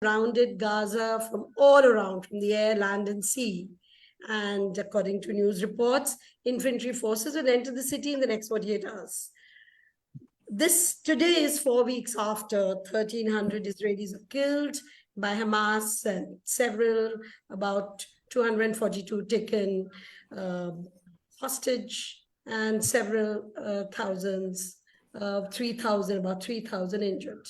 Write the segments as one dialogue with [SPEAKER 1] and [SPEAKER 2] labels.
[SPEAKER 1] surrounded Gaza from all around, from the air, land, and sea. And according to news reports, infantry forces will enter the city in the next 48 hours. Today is 4 weeks after 1,300 Israelis are killed by Hamas and about 242 taken hostage and several thousands, about 3,000 injured.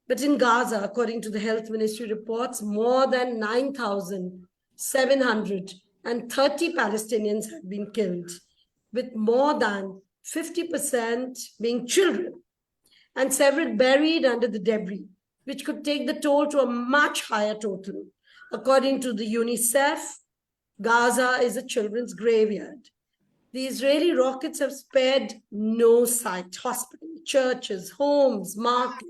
[SPEAKER 1] But in Gaza, according to the health ministry reports, more than 9,730 Palestinians have been killed, with more than 50% being children, and several buried under the debris, which could take the toll to a much higher total. According to the UNICEF, Gaza is a children's graveyard. The Israeli rockets have spared no site: hospitals, churches, homes, markets.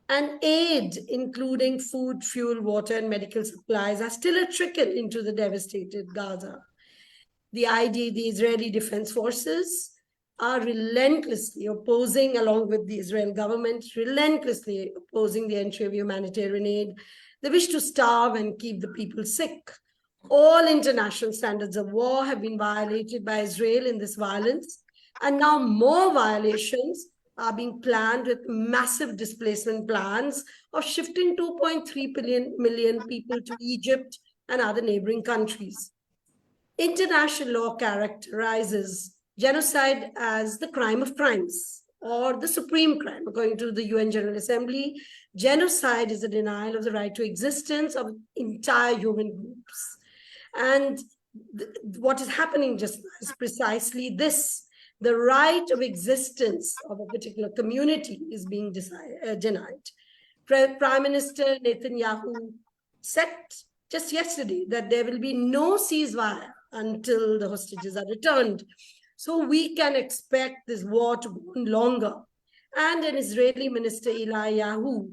[SPEAKER 1] And aid, including food, fuel, water, and medical supplies, are still a trickle into the devastated Gaza. The Israeli Defense Forces, are relentlessly opposing, along with the Israel government, relentlessly opposing the entry of humanitarian aid. They wish to starve and keep the people sick. All international standards of war have been violated by Israel in this violence, and now more violations are being planned, with massive displacement plans of shifting 2.3 million people to Egypt and other neighboring countries. International law characterizes genocide as the crime of crimes, or the supreme crime. According to the UN General Assembly, genocide is a denial of the right to existence of entire human groups. And what is happening just now is precisely this. The right of existence of a particular community is being denied. Prime Minister Netanyahu said just yesterday that there will be no ceasefire until the hostages are returned. So we can expect this war to go on longer. And an Israeli minister, Eliyahu,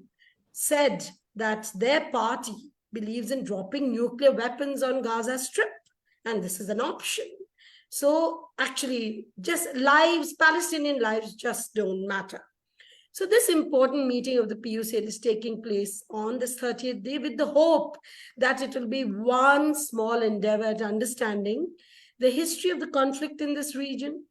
[SPEAKER 1] said that their party believes in dropping nuclear weapons on Gaza Strip, and this is an option. So actually, just lives, Palestinian lives just don't matter. So this important meeting of the PUCL is taking place on this 30th day with the hope that it will be one small endeavor at understanding the history of the conflict in this region.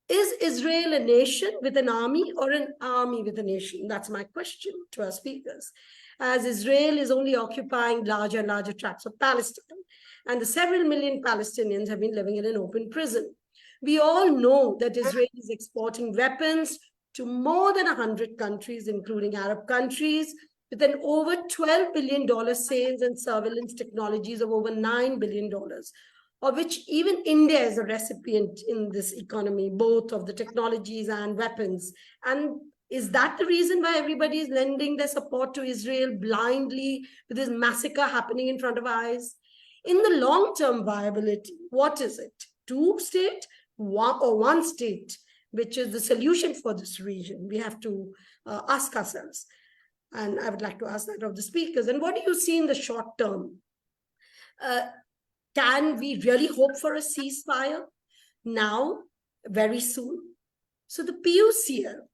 [SPEAKER 1] Is Israel a nation with an army, or an army with a nation? That's my question to our speakers. As Israel is only occupying larger and larger tracts of Palestine, and the several million Palestinians have been living in an open prison. We all know that Israel is exporting weapons to more than 100 countries, including Arab countries, with an over $12 billion sales and surveillance technologies of over $9 billion, of which even India is a recipient in this economy, both of the technologies and weapons. And is that the reason why everybody is lending their support to Israel blindly, with this massacre happening in front of our eyes? In the long-term viability, what is it? Two-state or one state, which is the solution for this region? We have to ask ourselves. And I would like to ask that of the speakers. And what do you see in the short term? Can we really hope for a ceasefire now, very soon? So the PUCL,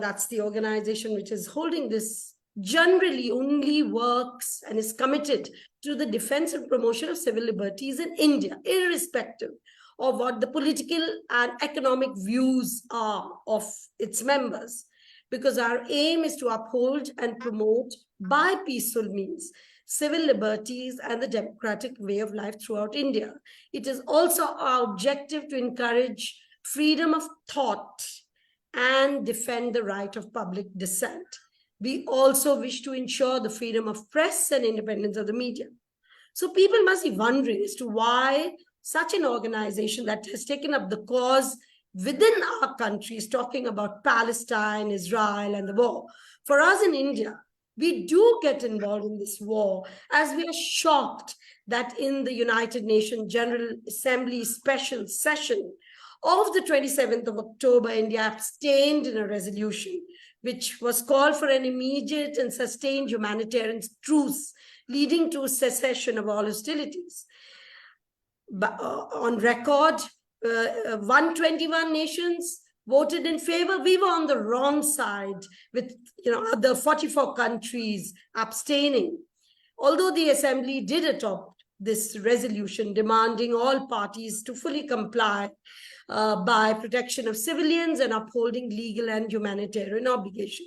[SPEAKER 1] that's the organization which is holding this, generally only works and is committed to the defense and promotion of civil liberties in India, irrespective of what the political and economic views are of its members, because our aim is to uphold and promote by peaceful means civil liberties and the democratic way of life throughout India. It is also our objective to encourage freedom of thought and defend the right of public dissent. We also wish to ensure the freedom of press and independence of the media. So people must be wondering as to why such an organization that has taken up the cause within our country is talking about Palestine, Israel, and the war. For us in India, we do get involved in this war, as we are shocked that in the United Nations General Assembly special session of the 27th of October, India abstained in a resolution which was called for an immediate and sustained humanitarian truce, leading to cessation of all hostilities. But, on record, 121 nations voted in favor. We were on the wrong side with other 44 countries abstaining. Although the Assembly did adopt this resolution demanding all parties to fully comply by protection of civilians and upholding legal and humanitarian obligation.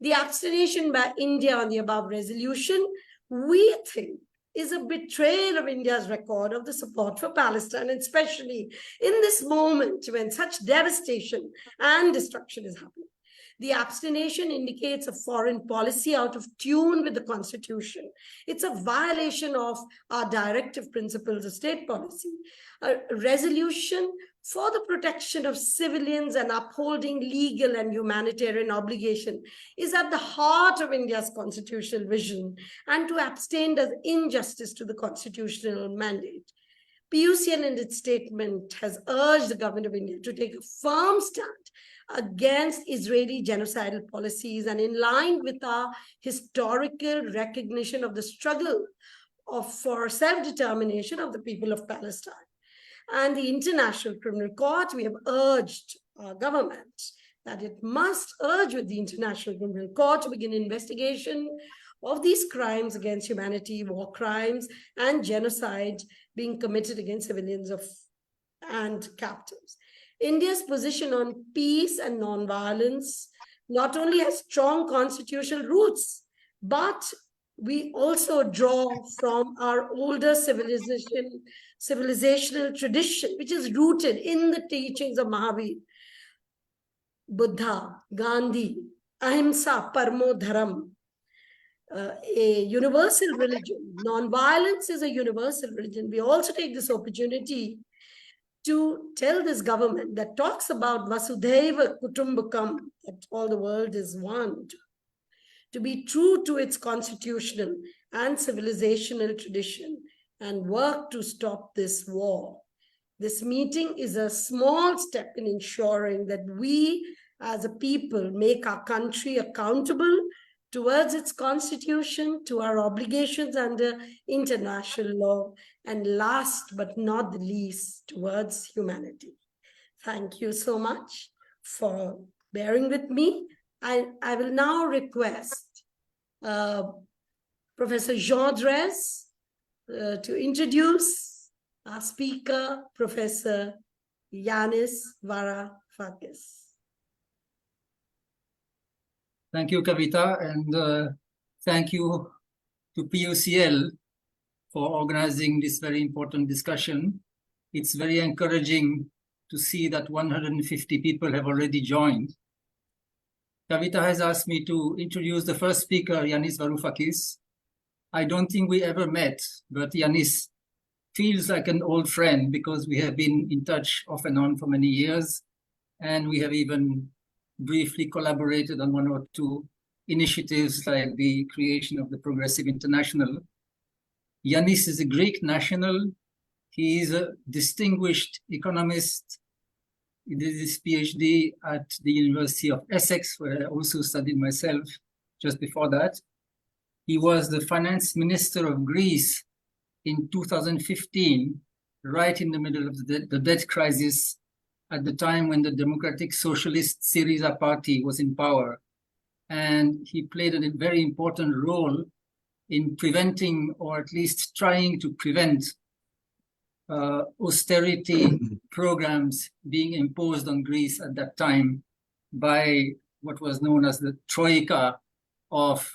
[SPEAKER 1] The abstention by India on the above resolution, we think, is a betrayal of India's record of the support for Palestine, and especially in this moment when such devastation and destruction is happening. The abstention indicates a foreign policy out of tune with the Constitution. It's a violation of our directive principles of state policy. A resolution for the protection of civilians and upholding legal and humanitarian obligation is at the heart of India's constitutional vision, and to abstain does injustice to the constitutional mandate. PUCL in its statement has urged the government of India to take a firm stand against Israeli genocidal policies and in line with our historical recognition of the struggle for self-determination of the people of Palestine. And the International Criminal Court, we have urged our government that it must urge with the International Criminal Court to begin investigation of these crimes against humanity, war crimes, and genocide being committed against civilians and captives. India's position on peace and non-violence not only has strong constitutional roots, but we also draw from our older civilizational tradition, which is rooted in the teachings of Mahavir, Buddha, Gandhi, Ahimsa, Parmo Dharam, a universal religion. Non-violence is a universal religion. We also take this opportunity to tell this government that talks about Vasudhaiva Kutumbakam, that all the world is one, to be true to its constitutional and civilizational tradition and work to stop this war. This meeting is a small step in ensuring that we as a people make our country accountable towards its constitution, to our obligations under international law, and last but not the least, towards humanity. Thank you so much for bearing with me. I will now request Professor Jean Dresse to introduce our speaker, Professor Yanis Varoufakis.
[SPEAKER 2] Thank you, Kavita, and thank you to PUCL for organizing this very important discussion. It's very encouraging to see that 150 people have already joined. Kavita has asked me to introduce the first speaker, Yanis Varoufakis. I don't think we ever met, but Yanis feels like an old friend because we have been in touch off and on for many years, and we have even briefly collaborated on one or two initiatives like the creation of the Progressive International. Yanis is a Greek national. He is a distinguished economist. He did his PhD at the University of Essex, where I also studied myself just before that. He was the finance minister of Greece in 2015, right in the middle of the debt crisis, at the time when the Democratic Socialist Syriza party was in power. And he played a very important role in preventing, or at least trying to prevent, austerity programs being imposed on Greece at that time by what was known as the Troika of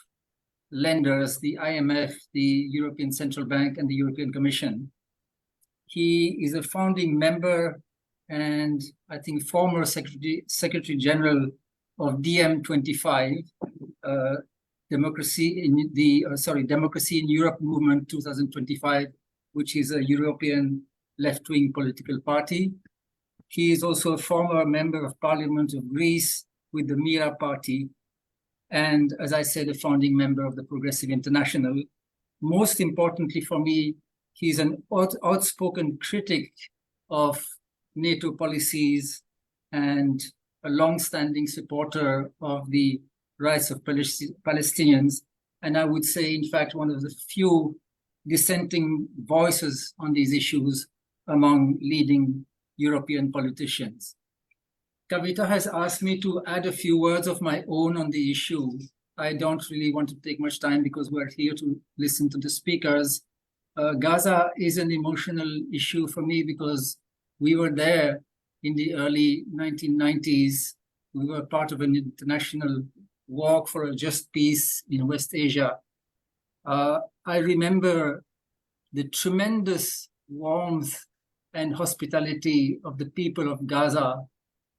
[SPEAKER 2] lenders, the IMF, the European Central Bank, and the European Commission. He is a founding member and I think former Secretary General of DM25, Democracy in Europe Movement 2025, which is a European left-wing political party. He is also a former member of Parliament of Greece with the Mira party, and as I said, a founding member of the Progressive International. Most importantly for me, he's an outspoken critic of NATO policies and a long-standing supporter of the rights of Palestinians. And I would say, in fact, one of the few dissenting voices on these issues among leading European politicians. Kavita has asked me to add a few words of my own on the issue. I don't really want to take much time because we're here to listen to the speakers. Gaza is an emotional issue for me because we were there in the early 1990s. We were part of an international walk for a just peace in West Asia. I remember the tremendous warmth and hospitality of the people of Gaza.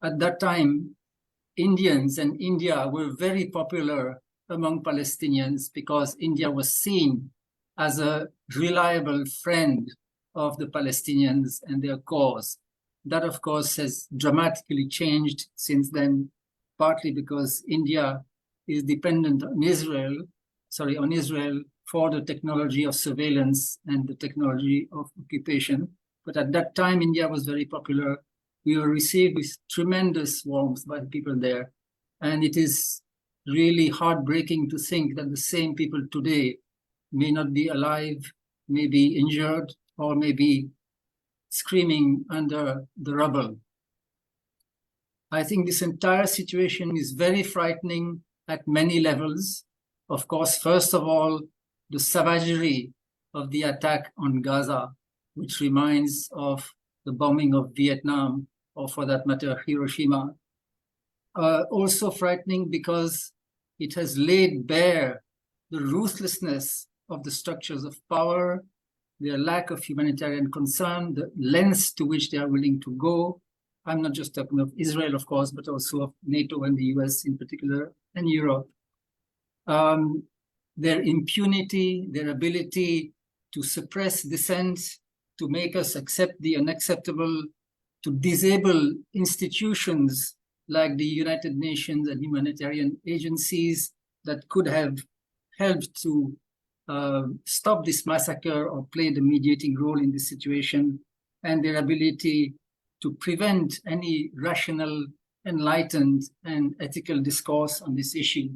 [SPEAKER 2] At that time, Indians and India were very popular among Palestinians because India was seen as a reliable friend of the Palestinians and their cause. That, of course, has dramatically changed since then, partly because India is dependent on Israel for the technology of surveillance and the technology of occupation. But at that time, India was very popular. We were received with tremendous warmth by the people there. And it is really heartbreaking to think that the same people today may not be alive, may be injured, or may be screaming under the rubble. I think this entire situation is very frightening at many levels. Of course, first of all, the savagery of the attack on Gaza, which reminds of the bombing of Vietnam, or for that matter, Hiroshima. Also frightening because it has laid bare the ruthlessness of the structures of power, their lack of humanitarian concern, the lengths to which they are willing to go. I'm not just talking of Israel, of course, but also of NATO and the US in particular, and Europe. Their impunity, their ability to suppress dissent, to make us accept the unacceptable, to disable institutions like the United Nations and humanitarian agencies that could have helped to stop this massacre or play the mediating role in this situation, and their ability to prevent any rational, enlightened, and ethical discourse on this issue.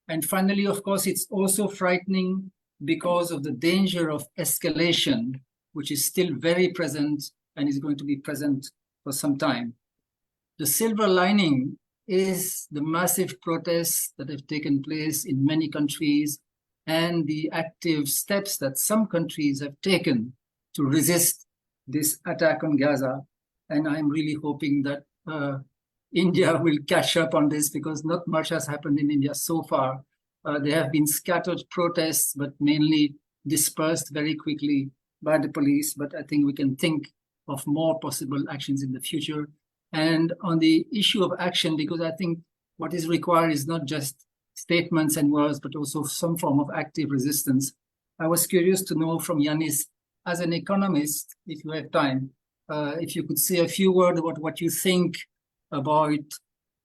[SPEAKER 2] And finally, of course, it's also frightening because of the danger of escalation, which is still very present and is going to be present for some time. The silver lining is the massive protests that have taken place in many countries and the active steps that some countries have taken to resist this attack on Gaza. And I'm really hoping that India will catch up on this because not much has happened in India so far. There have been scattered protests, but mainly dispersed very quickly by the police. But I think we can think of more possible actions in the future. And on the issue of action, because I think what is required is not just statements and words, but also some form of active resistance. I was curious to know from Yanis, as an economist, if you have time, if you could say a few words about what you think about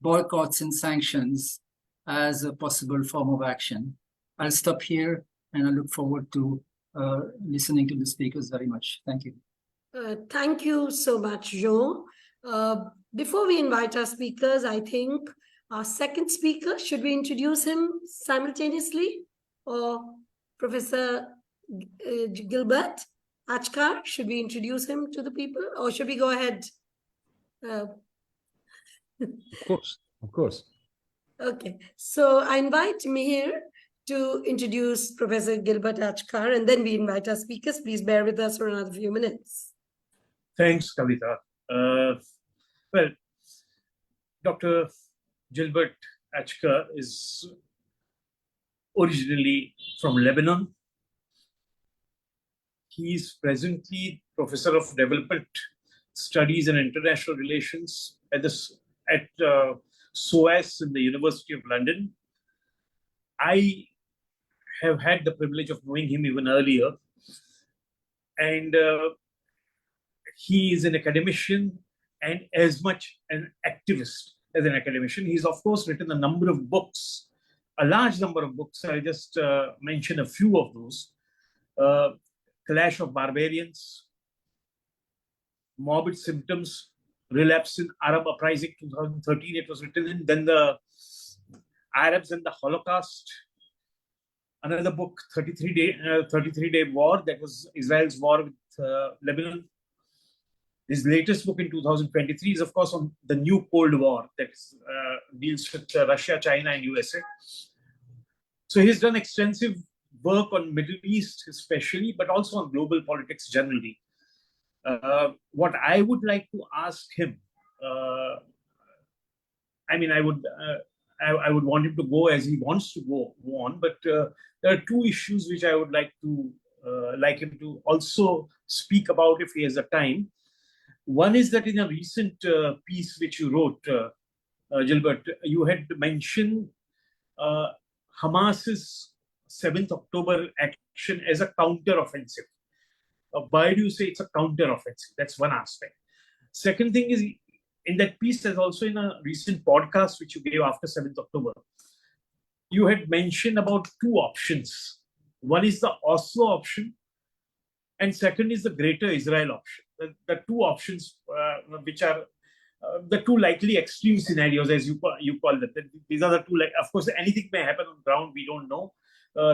[SPEAKER 2] boycotts and sanctions as a possible form of action. I'll stop here and I look forward to listening to the speakers very much. Thank you.
[SPEAKER 1] Thank you so much, Jean. Before we invite our speakers, I think our second speaker, should we introduce him simultaneously? Or Professor Gilbert Achcar, should we introduce him to the people? Or should we go ahead?
[SPEAKER 3] Of course.
[SPEAKER 1] Okay, so I invite Mihir to introduce Professor Gilbert Achcar, and then we invite our speakers. Please bear with us for another few minutes.
[SPEAKER 3] Thanks, Kavita. Well, Dr. Gilbert Achcar is originally from Lebanon. He is presently Professor of Development Studies and International Relations at SOAS in the University of London. I have had the privilege of knowing him even earlier. And he is an academician and as much an activist as an academician. He's, of course, written a number of books, a large number of books. I'll just mention a few of those. Clash of Barbarians, Morbid Symptoms, Relapse in Arab Uprising 2013, it was written in. Then the Arabs and the Holocaust. Another book, 33-Day War, that was Israel's war with Lebanon. His latest book in 2023 is, of course, on the new Cold War that deals with Russia, China, and USA. So he's done extensive work on Middle East especially, but also on global politics generally. What I would like to ask him, I mean, I would want him to go as he wants to go on, but there are two issues which I would like him to also speak about if he has the time. One is that in a recent piece which you wrote, Gilbert, you had mentioned Hamas's 7th October action as a counter-offensive. Why do you say it's a counter-offensive? That's one aspect. Second thing is, in that piece, there's also in a recent podcast which you gave after 7th October, you had mentioned about two options. One is the Oslo option, and second is the Greater Israel option. The two options which are the two likely extreme scenarios, as you call them. These are the two, like, of course, anything may happen on ground, we don't know.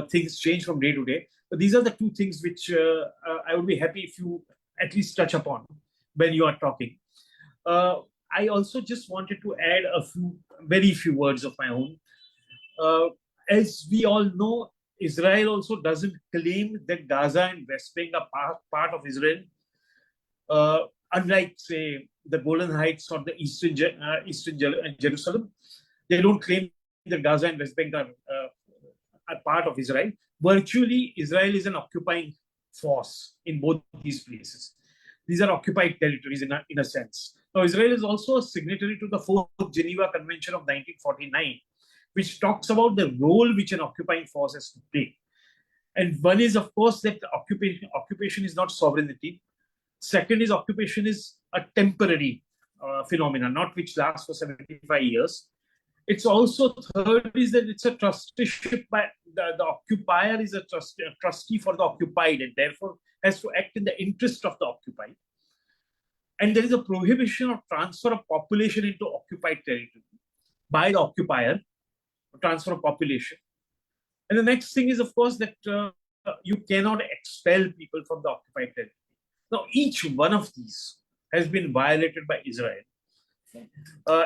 [SPEAKER 3] Things change from day to day. But these are the two things which I would be happy if you at least touch upon when you are talking. I also just wanted to add very few words of my own. As we all know, Israel also doesn't claim that Gaza and West Bank are part of Israel. Unlike, say, the Golan Heights or the Eastern Jerusalem, they don't claim that Gaza and West Bank are part of Israel. Virtually, Israel is an occupying force in both these places. These are occupied territories in a sense. Now, Israel is also a signatory to the 4th Geneva Convention of 1949, which talks about the role which an occupying force has to play. And one is, of course, that occupation is not sovereignty. Second is occupation is a temporary phenomenon, not which lasts for 75 years. It's also, third is that it's a trusteeship by the occupier is a trustee for the occupied, and therefore has to act in the interest of the occupied. And there is a prohibition of transfer of population into occupied territory by the occupier, transfer of population. And the next thing is, of course, that you cannot expel people from the occupied territory. Now, each one of these has been violated by Israel.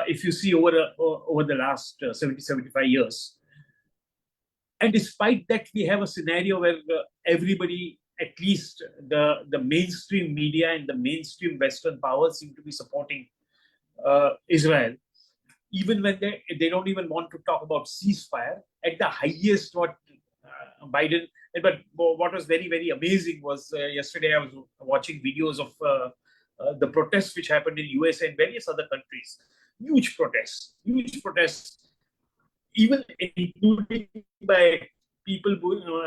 [SPEAKER 3] If you see over the last 75 years. And despite that, we have a scenario where everybody, at least the mainstream media and the mainstream Western powers, seem to be supporting Israel, even when they don't even want to talk about ceasefire. At the highest, what Biden, but what was very, very amazing was yesterday I was watching videos of the protests which happened in USA and various other countries. Huge protests, even including by people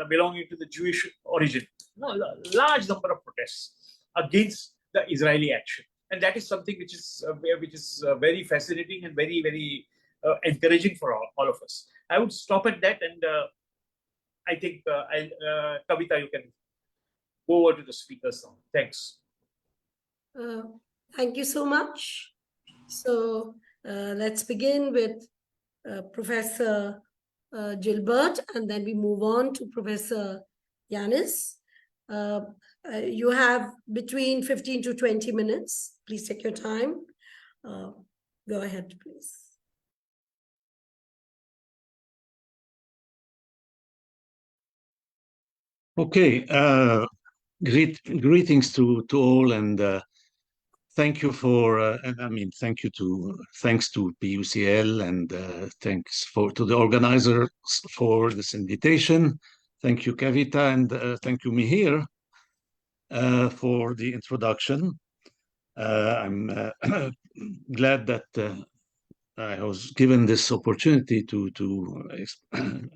[SPEAKER 3] belonging to the Jewish origin. A large number of protests against the Israeli action. And that is something which is very fascinating and very, very encouraging for all of us. I would stop at that, and I think, Kavita, you can go over to the speakers now. Thanks.
[SPEAKER 1] Thank you so much. So let's begin with Professor Gilbert, and then we move on to Professor Yanis. You have between 15 to 20 minutes. Please take your time. Go ahead, please.
[SPEAKER 4] Okay. Greetings to all, and thank you for. Thanks to PUCL, and thanks to the organizers for this invitation. Thank you, Kavita, and thank you, Mihir, for the introduction. I'm glad that I was given this opportunity to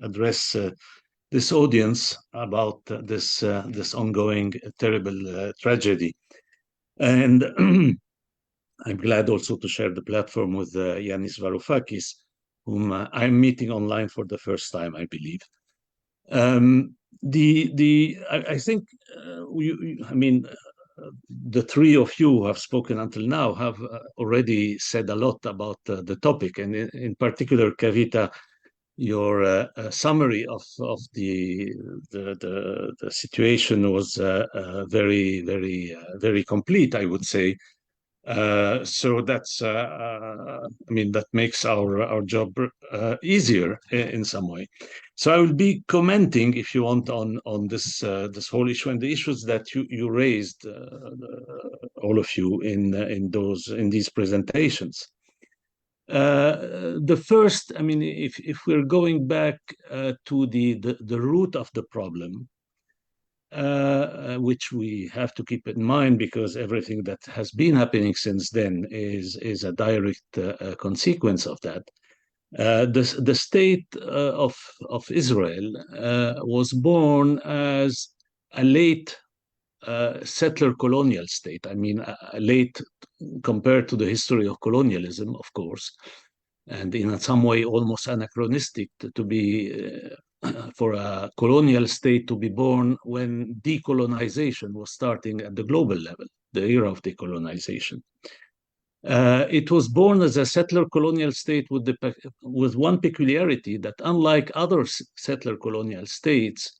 [SPEAKER 4] address this audience about this ongoing terrible tragedy. And I'm glad also to share the platform with Yanis Varoufakis, whom I'm meeting online for the first time, I believe. I think the three of you who have spoken until now have already said a lot about the topic, and in particular, Kavita, your summary of the situation was very, very, very complete, I would say. So that's, I mean, that makes our job easier in some way. So I will be commenting, if you want, on this this whole issue and the issues that you raised, all of you, in these presentations. The first, I mean, if we're going back to the root of the problem, which we have to keep in mind because everything that has been happening since then is a direct consequence of that. The state of Israel was born as a late settler colonial state. I mean, late compared to the history of colonialism, of course, and in some way almost anachronistic to be for a colonial state to be born when decolonization was starting at the global level, the era of decolonization. It was born as a settler colonial state with one peculiarity, that unlike other settler colonial states,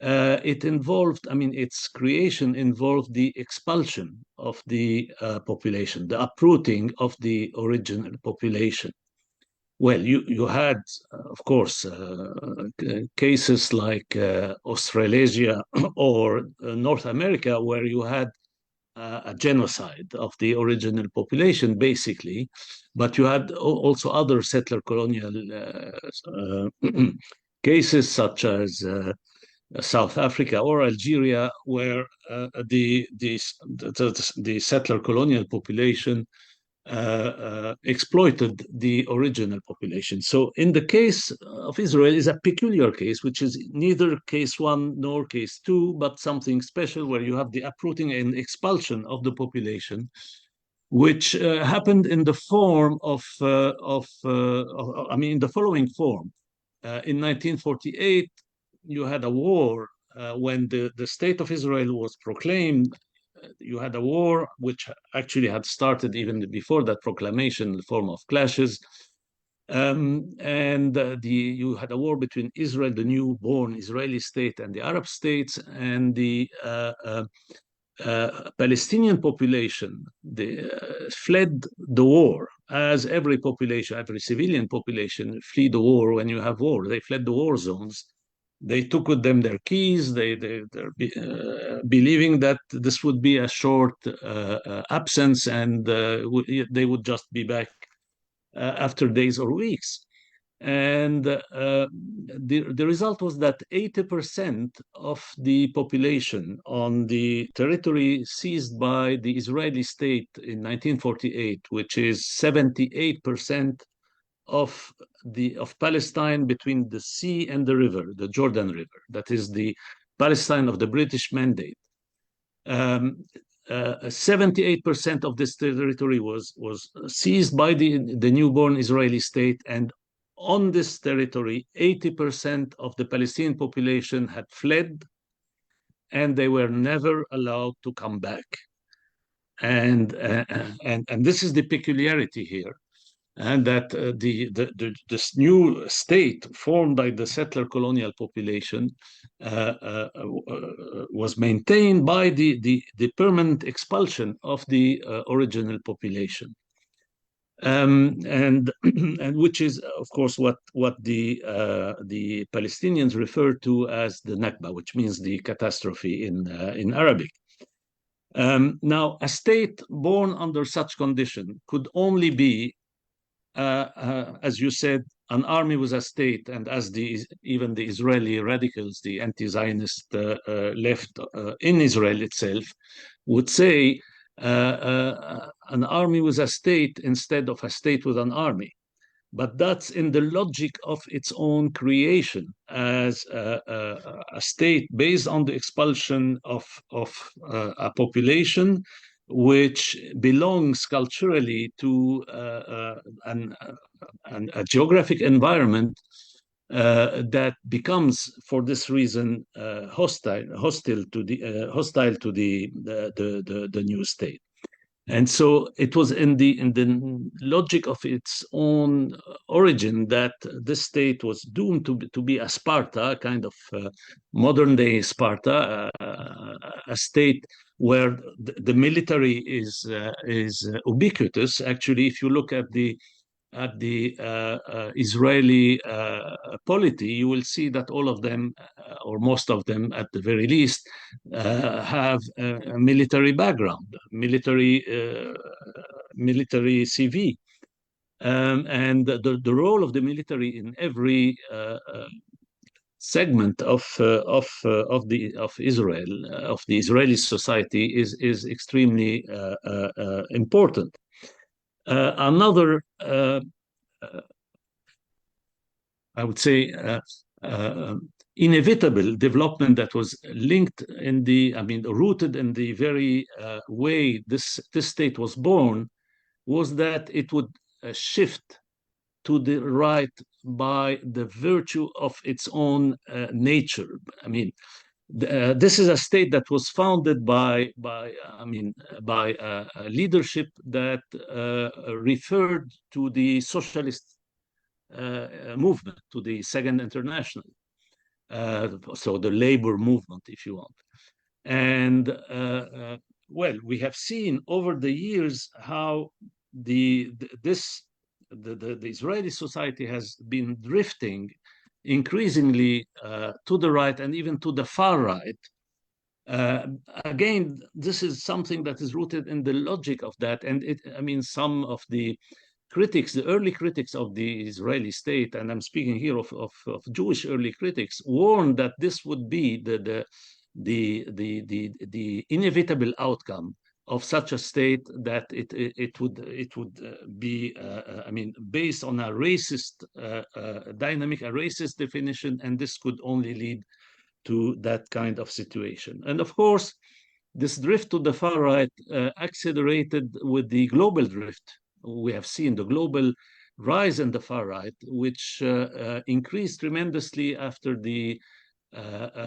[SPEAKER 4] it involved, I mean, its creation involved the expulsion of the population, the uprooting of the original population. Well, you had, of course, cases like Australasia or North America, where you had a genocide of the original population, basically, but you had also other settler colonial cases, such as South Africa or Algeria, where the settler colonial population exploited the original population. So in the case of Israel is a peculiar case, which is neither case one nor case two, but something special, where you have the uprooting and expulsion of the population, which happened in the form I mean, in the following form. In 1948, you had a war when the state of Israel was proclaimed. You had a war which actually had started even before that proclamation in the form of clashes. You had a war between Israel, the newborn Israeli state, and the Arab states, and the Palestinian population fled the war, as every population, every civilian population flee the war when you have war. They fled the war zones. They took with them their keys, believing that this would be a short absence, and they would just be back after days or weeks. And the result was that 80% of the population on the territory seized by the Israeli state in 1948, which is 78% of Palestine between the sea and the river, the Jordan River. That is the Palestine of the British Mandate. 78% of this territory was seized by the newborn Israeli state, and on this territory, 80% of the Palestinian population had fled, and they were never allowed to come back. And this is the peculiarity here. And that this new state formed by the settler colonial population was maintained by the permanent expulsion of the original population, and which is, of course, what the Palestinians refer to as the Nakba, which means the catastrophe in Arabic. Now, a state born under such condition could only be, as you said, an army with a state, and as even the Israeli radicals, the anti-Zionist left in Israel itself, would say, an army with a state instead of a state with an army. But that's in the logic of its own creation as a state based on the expulsion of a population which belongs culturally to a geographic environment that becomes, for this reason, hostile to the new state. And so it was in the logic of its own origin that this state was doomed to be a Sparta, a kind of modern day Sparta, a state where the military is ubiquitous. Actually, if you look at the Israeli polity, you will see that all of them, or most of them at the very least, have a military background, military CV. And the role of the military in every segment of Israel, of the Israeli society, is extremely important. Another, I would say, inevitable development that was linked in rooted in the very way this state was born, was that it would shift to the right by the virtue of its own nature. I mean, this is a state that was founded by a leadership that referred to the socialist movement, to the Second International, so the labor movement, if you want. And well, we have seen over the years how the Israeli society has been drifting increasingly to the right and even to the far right. Again, this is something that is rooted in the logic of that. And some of the critics, the early critics of the Israeli state, and I'm speaking here of Jewish early critics, warned that this would be the inevitable outcome of such a state, that it would be based on a racist dynamic, a racist definition, and this could only lead to that kind of situation. And of course, this drift to the far right accelerated with the global drift. We have seen the global rise in the far right, which increased tremendously after the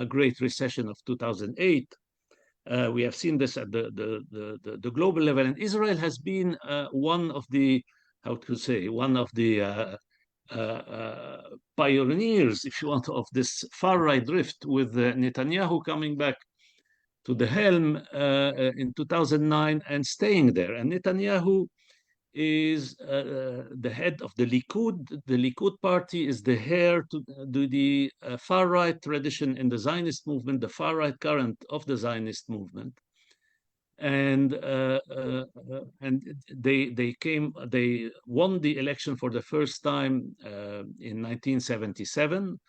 [SPEAKER 4] Great Recession of 2008. We have seen this at the global level, and Israel has been one of the pioneers, if you want, of this far right drift, with Netanyahu coming back to the helm in 2009 and staying there. And Netanyahu is the head of the Likud. The Likud party is the heir to the far right tradition in the Zionist movement, the far right current of the Zionist movement. And they won the election for the first time in 1977.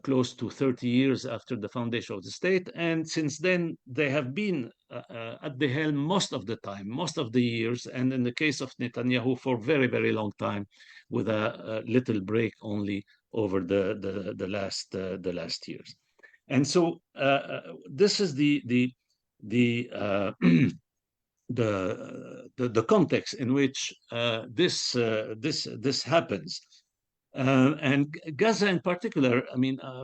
[SPEAKER 4] Close to 30 years after the foundation of the state. And since then, they have been at the helm most of the time, most of the years, and in the case of Netanyahu, for very, very long time, with a little break only over the last years. And so this is the context in which this happens. And Gaza in particular,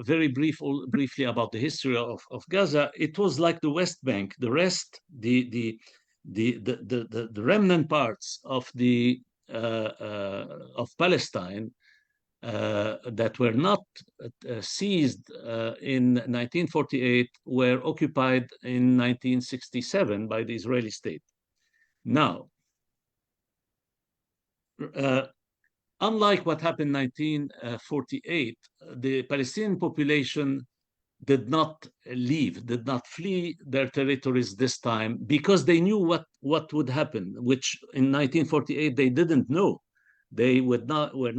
[SPEAKER 4] very briefly about the history of Gaza. It was like the West Bank. The rest, the remnant parts of Palestine that were not seized in 1948 were occupied in 1967 by the Israeli state. Now, unlike what happened in 1948, the Palestinian population did not leave, did not flee their territories this time, because they knew what would happen, which in 1948 they didn't know. They were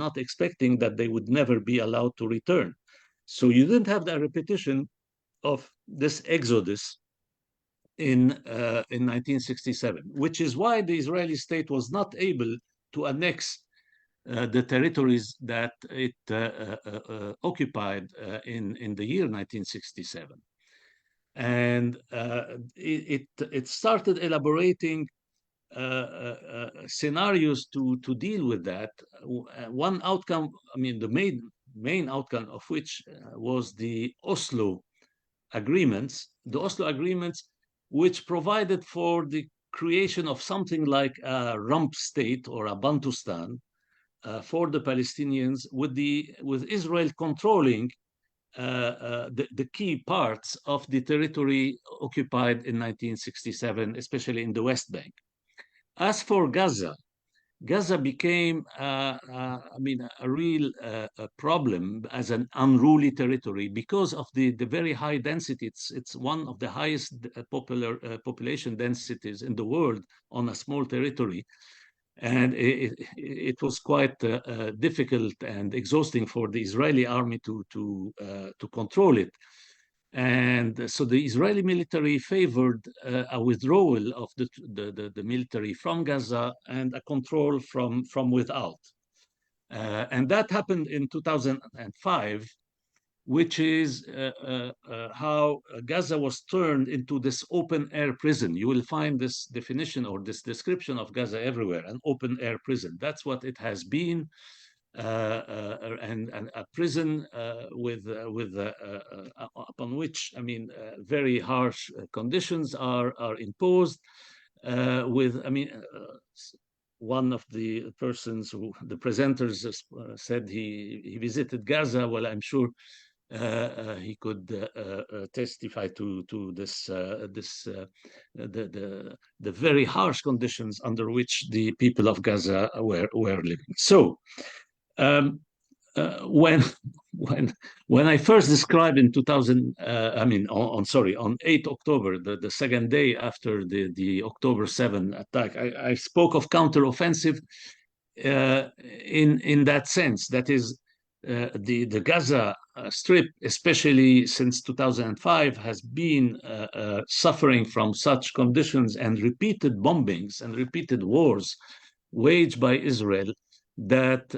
[SPEAKER 4] not expecting that they would never be allowed to return. So you didn't have the repetition of this exodus in 1967, which is why the Israeli state was not able to annex the territories that it occupied in the year 1967. And it started elaborating scenarios to deal with that. One outcome, the main outcome of which was the Oslo agreements. The Oslo agreements, which provided for the creation of something like a rump state or a Bantustan for the Palestinians, with Israel controlling the key parts of the territory occupied in 1967, especially in the West Bank. As for Gaza, Gaza became, I mean, a real problem as an unruly territory because of the very high density. It's one of the highest population densities in the world on a small territory. And it was quite difficult and exhausting for the Israeli army to control it. And so the Israeli military favored a withdrawal of the military from Gaza and a control from without. And that happened in 2005, which is how Gaza was turned into this open air prison. You will find this definition or this description of Gaza everywhere, an open air prison. That's what it has been. And a prison upon which, I mean, very harsh conditions are imposed. One of the persons the presenters said he visited Gaza. Well, I'm sure he could testify to this the very harsh conditions under which the people of Gaza were living. So when I first described in 2000, on 8 October, the second day after the October 7 attack, I spoke of counteroffensive in that sense. That is, the Gaza Strip, especially since 2005, has been suffering from such conditions and repeated bombings and repeated wars waged by Israel, that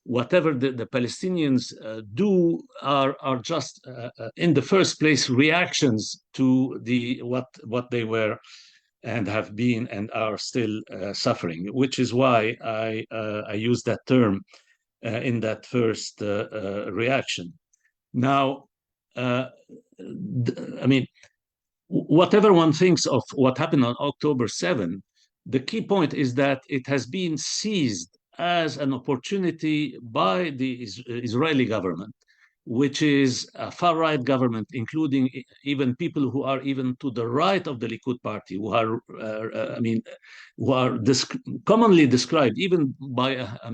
[SPEAKER 4] whatever the Palestinians do are just in the first place reactions to what they were and have been and are still suffering, which is why I use that term in that first reaction. Now, I mean, whatever one thinks of what happened on October 7, the key point is that it has been seized as an opportunity by the Israeli government, which is a far-right government, including even people who are even to the right of the Likud party, who are, commonly described even by a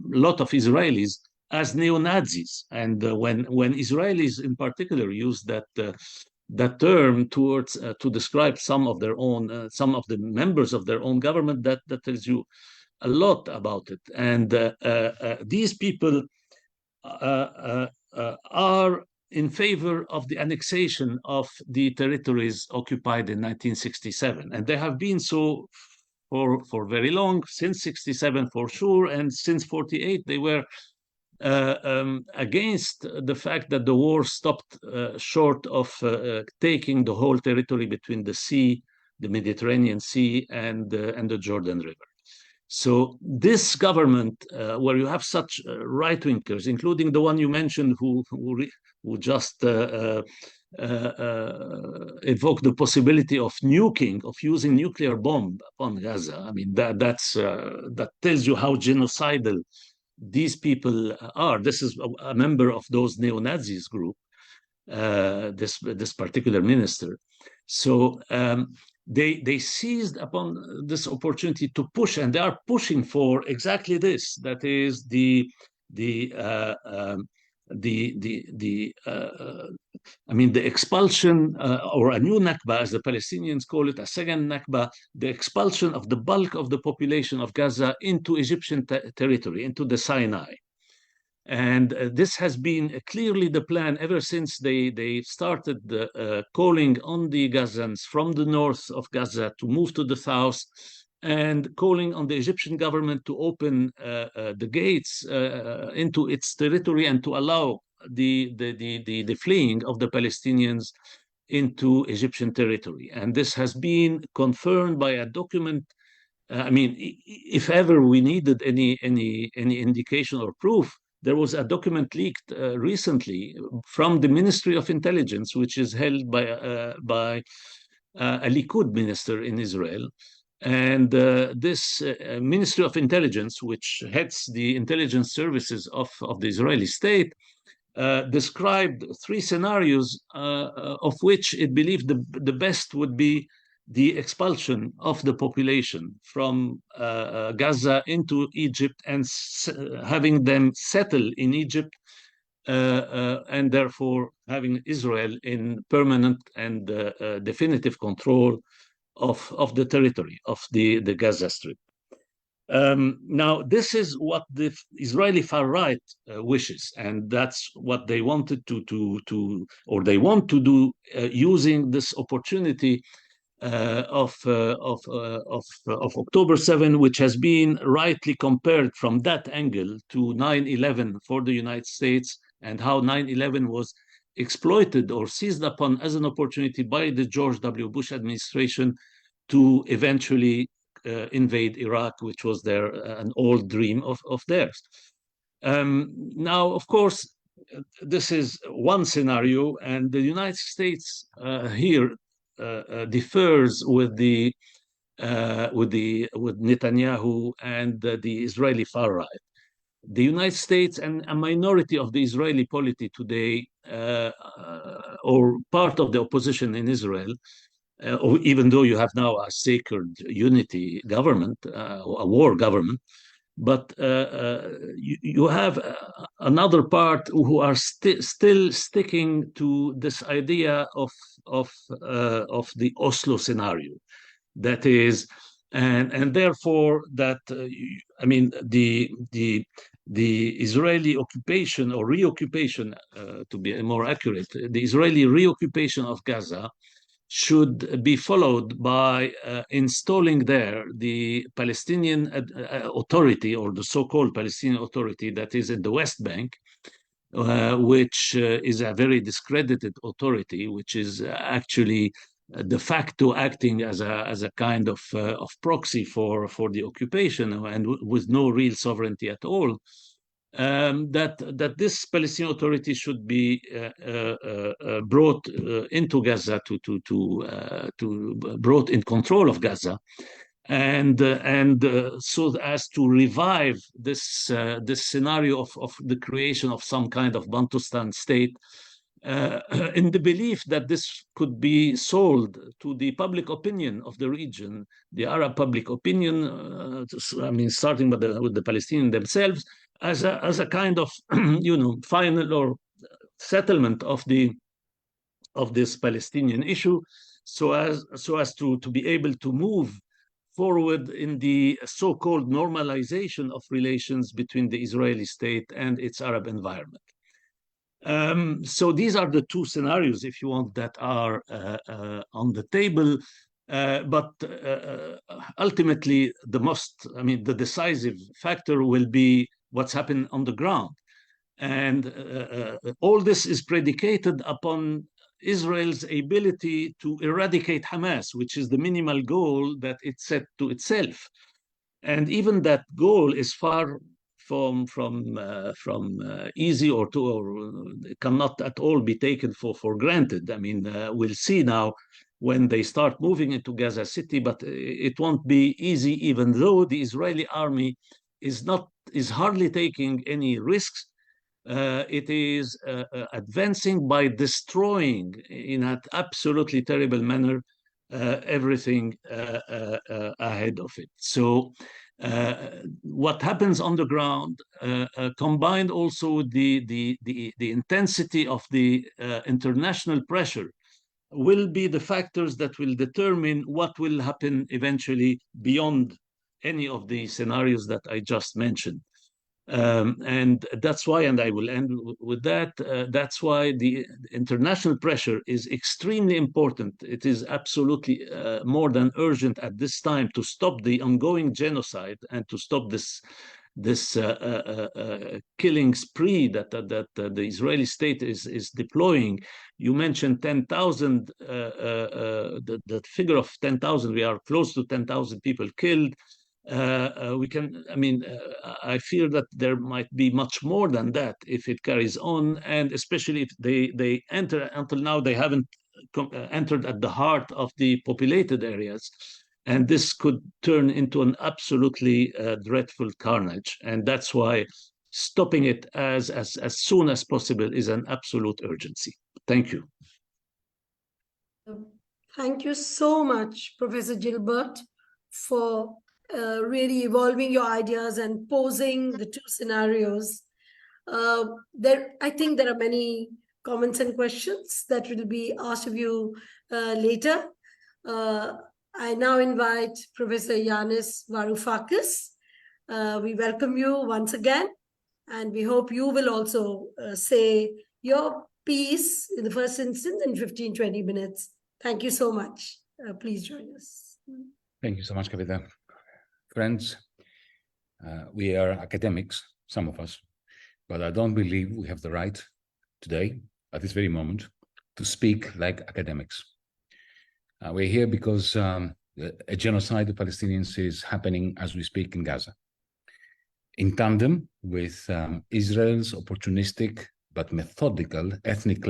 [SPEAKER 4] lot of Israelis as neo-Nazis. And when Israelis in particular use that term towards to describe some of their own, some of the members of their own government, that tells you a lot about it. And these people are in favor of the annexation of the territories occupied in 1967, and they have been so for very long, since 67 for sure, and since 48 they were against the fact that the war stopped short of taking the whole territory between the sea, the Mediterranean Sea, and the Jordan River. So this government, where you have such right-wingers, including the one you mentioned, who just evoked the possibility of using nuclear bomb upon Gaza. I mean, that tells you how genocidal these people are. This is a member of those neo-Nazis group, this particular minister. So they seized upon this opportunity to push, and they are pushing for exactly this. That is the expulsion, or a new Nakba, as the Palestinians call it, a second Nakba, the expulsion of the bulk of the population of Gaza into Egyptian territory, into the Sinai. And this has been clearly the plan ever since they started calling on the Gazans from the north of Gaza to move to the south, and calling on the Egyptian government to open the gates into its territory and to allow the fleeing of the Palestinians into Egyptian territory. And this has been confirmed by a document. If ever we needed any indication or proof, there was a document leaked recently from the Ministry of Intelligence, which is held by a Likud minister in Israel. And this Ministry of Intelligence, which heads the intelligence services of the Israeli state, described three scenarios, of which it believed the best would be the expulsion of the population from Gaza into Egypt and having them settle in Egypt, and therefore having Israel in permanent and definitive control of the territory of the Gaza Strip. Now, this is what the Israeli far right wishes, and that's what they wanted or they want to do, using this opportunity of October 7, which has been rightly compared from that angle to 9/11 for the United States, and how 9/11 was exploited or seized upon as an opportunity by the George W. Bush administration to eventually invade Iraq, which was an old dream of theirs. Now, of course, this is one scenario, and the United States here differs with Netanyahu and the Israeli far right. The United States and a minority of the Israeli polity today, or part of the opposition in Israel, or even though you have now a sacred unity government, a war government, but you have another part who are still sticking to this idea of the Oslo scenario. That is, and therefore that I mean the Israeli occupation or reoccupation, to be more accurate, the Israeli reoccupation of Gaza should be followed by installing there the Palestinian Authority, or the so-called Palestinian Authority that is in the West Bank, which is a very discredited authority, which is actually de facto acting as a kind of proxy for the occupation, and with no real sovereignty at all. That this Palestinian Authority should be brought into Gaza, brought in control of Gaza, and so as to revive this scenario of the creation of some kind of Bantustan state, in the belief that this could be sold to the public opinion of the region, the Arab public opinion, I mean, starting with the Palestinians themselves, as a kind of final or settlement of this Palestinian issue, so as to be able to move forward in the so-called normalization of relations between the Israeli state and its Arab environment. So these are the two scenarios, if you want, that are on the table. But ultimately, the decisive factor will be what's happened on the ground. And all this is predicated upon Israel's ability to eradicate Hamas, which is the minimal goal that it set to itself. And even that goal is far from easy, or cannot at all be taken for granted. I mean, we'll see now when they start moving into Gaza City, but it won't be easy, even though the Israeli army is hardly taking any risks. It is advancing by destroying in an absolutely terrible manner everything ahead of it. So what happens on the ground, combined also with the intensity of the international pressure, will be the factors that will determine what will happen eventually beyond any of the scenarios that I just mentioned. And that's why, and I will end with that, that's why the international pressure is extremely important. It is absolutely more than urgent at this time to stop the ongoing genocide and to stop this killing spree that the Israeli state is deploying. You mentioned 10,000, the figure of 10,000. We are close to 10,000 people killed. I fear that there might be much more than that if it carries on, and especially if they enter. Until now, they haven't entered at the heart of the populated areas, and this could turn into an absolutely dreadful carnage. And that's why stopping it as soon as possible is an absolute urgency. Thank you.
[SPEAKER 1] Thank you so much, Professor Gilbert, for really evolving your ideas and posing the two scenarios. I think there are many comments and questions that will be asked of you later. I now invite Professor Yanis Varoufakis. We welcome you once again, and we hope you will also say your piece in the first instance in 15-20 minutes. Thank you so much. Please join us.
[SPEAKER 5] Thank you so much, Kavita. Friends, we are academics, some of us, but I don't believe we have the right today, at this very moment, to speak like academics. We're here because a genocide of Palestinians is happening as we speak in Gaza, in tandem with Israel's opportunistic but methodical ethnic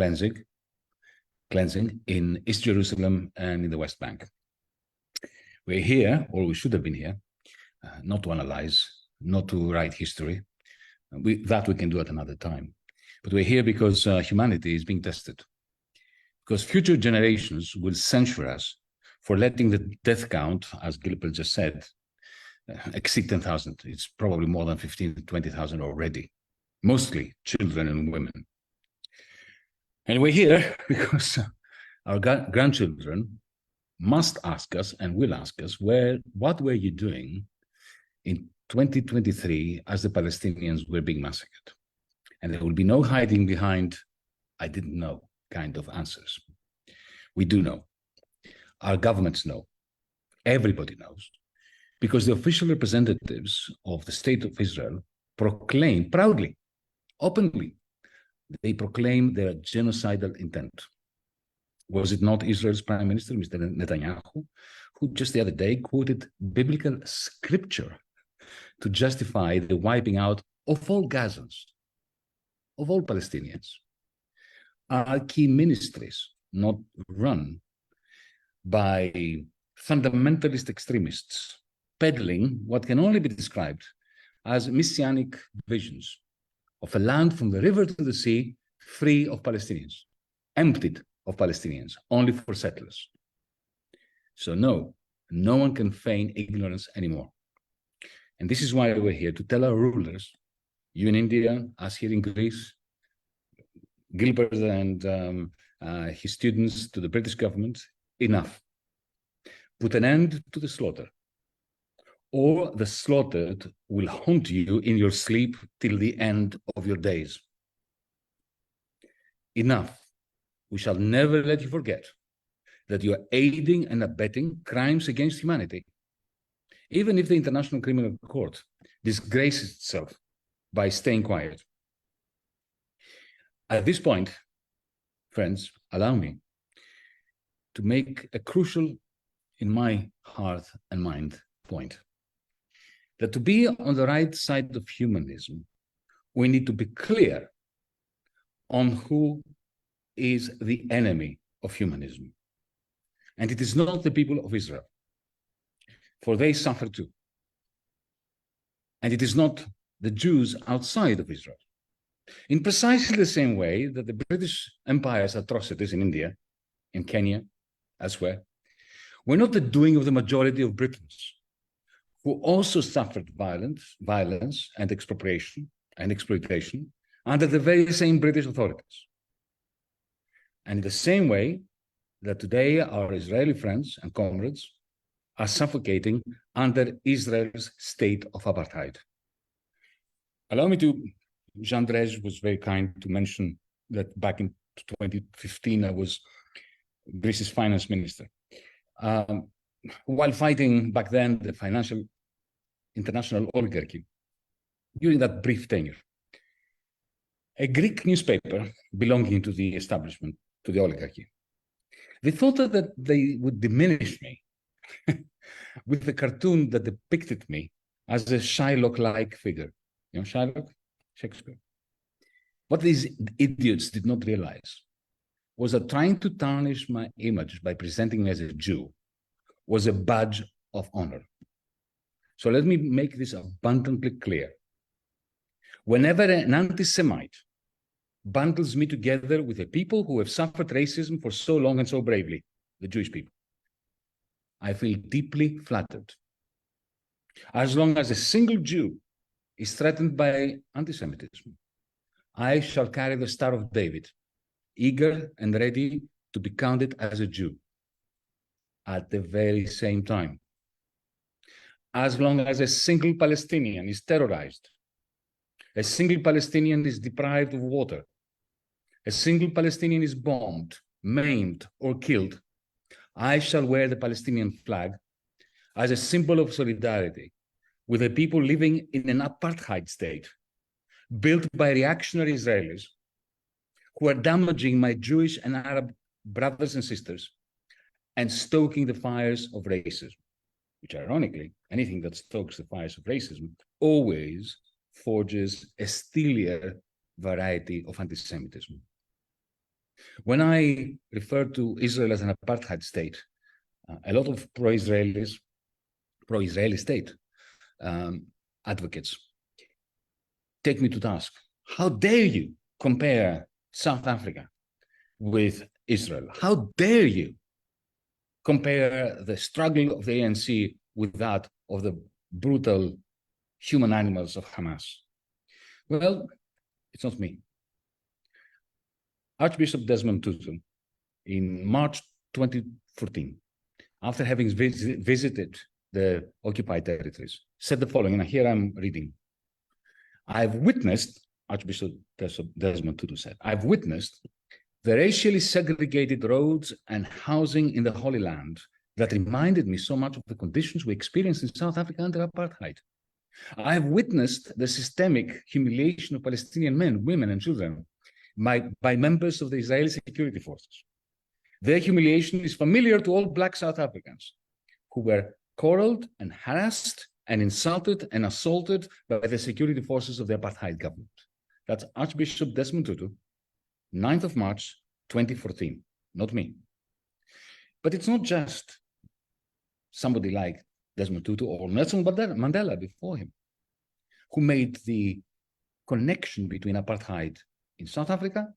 [SPEAKER 5] cleansing in East Jerusalem and in the West Bank. We're here, or we should have been here, not to analyze, not to write history. That we can do at another time. But we're here because humanity is being tested. Because future generations will censure us for letting the death count, as Gilbert just said, exceed 10,000. It's probably more than 15,000 to 20,000 already, mostly children and women. And we're here because our grandchildren must ask us and will ask us, what were you doing in 2023 as the Palestinians were being massacred? And there will be no hiding behind, I didn't know, kind of answers. We do know. Our governments know. Everybody knows. Because the official representatives of the State of Israel proclaim proudly, openly, they proclaim their genocidal intent. Was it not Israel's Prime Minister, Mr. Netanyahu, who just the other day quoted biblical scripture to justify the wiping out of all Gazans, of all Palestinians? Our key ministries, not run by fundamentalist extremists, peddling what can only be described as messianic visions of a land from the river to the sea, free of Palestinians, emptied of Palestinians, only for settlers. So no one can feign ignorance anymore. And this is why we're here, to tell our rulers, you in India, us here in Greece, Gilbert and his students, to the British government, enough. Put an end to the slaughter, or the slaughtered will haunt you in your sleep till the end of your days. Enough. We shall never let you forget that you are aiding and abetting crimes against humanity. Even if the International Criminal Court disgraces itself by staying quiet. At this point, friends, allow me to make a crucial, in my heart and mind, point. That to be on the right side of humanism, we need to be clear on who is the enemy of humanism. And it is not the people of Israel, for they suffer too. And it is not the Jews outside of Israel. In precisely the same way that the British Empire's atrocities in India, in Kenya, elsewhere, were not the doing of the majority of Britons, who also suffered violence and expropriation and exploitation under the very same British authorities. And in the same way that today our Israeli friends and comrades are suffocating under Israel's state of apartheid. Allow me to, Jean Drège was very kind to mention that back in 2015, I was Greece's finance minister. While fighting back then the financial international oligarchy, during that brief tenure, a Greek newspaper belonging to the establishment, to the oligarchy, they thought that they would diminish me with a cartoon that depicted me as a Shylock-like figure. You know Shylock? Shakespeare. What these idiots did not realize was that trying to tarnish my image by presenting me as a Jew was a badge of honor. So let me make this abundantly clear. Whenever an anti-Semite bundles me together with the people who have suffered racism for so long and so bravely, the Jewish people, I feel deeply flattered. As long as a single Jew is threatened by anti-Semitism, I shall carry the Star of David, eager and ready to be counted as a Jew. At the very same time, as long as a single Palestinian is terrorized, a single Palestinian is deprived of water, a single Palestinian is bombed, maimed, or killed, I shall wear the Palestinian flag as a symbol of solidarity with the people living in an apartheid state built by reactionary Israelis who are damaging my Jewish and Arab brothers and sisters and stoking the fires of racism, which ironically, anything that stokes the fires of racism always forges a steelier variety of anti-Semitism. When I refer to Israel as an apartheid state, a lot of pro-Israeli state advocates take me to task. How dare you compare South Africa with Israel? How dare you compare the struggle of the ANC with that of the brutal human animals of Hamas? Well, it's not me. Archbishop Desmond Tutu, in March 2014, after having visited the occupied territories, said the following, and here I'm reading. I've witnessed, Archbishop Desmond Tutu said, I've witnessed the racially segregated roads and housing in the Holy Land that reminded me so much of the conditions we experienced in South Africa under apartheid. I've witnessed the systemic humiliation of Palestinian men, women, and children by members of the Israeli security forces. Their humiliation is familiar to all Black South Africans who were quarreled and harassed and insulted and assaulted by the security forces of the apartheid government. That's Archbishop Desmond Tutu, 9th of March, 2014, not me. But it's not just somebody like Desmond Tutu or Nelson Mandela before him who made the connection between apartheid in South Africa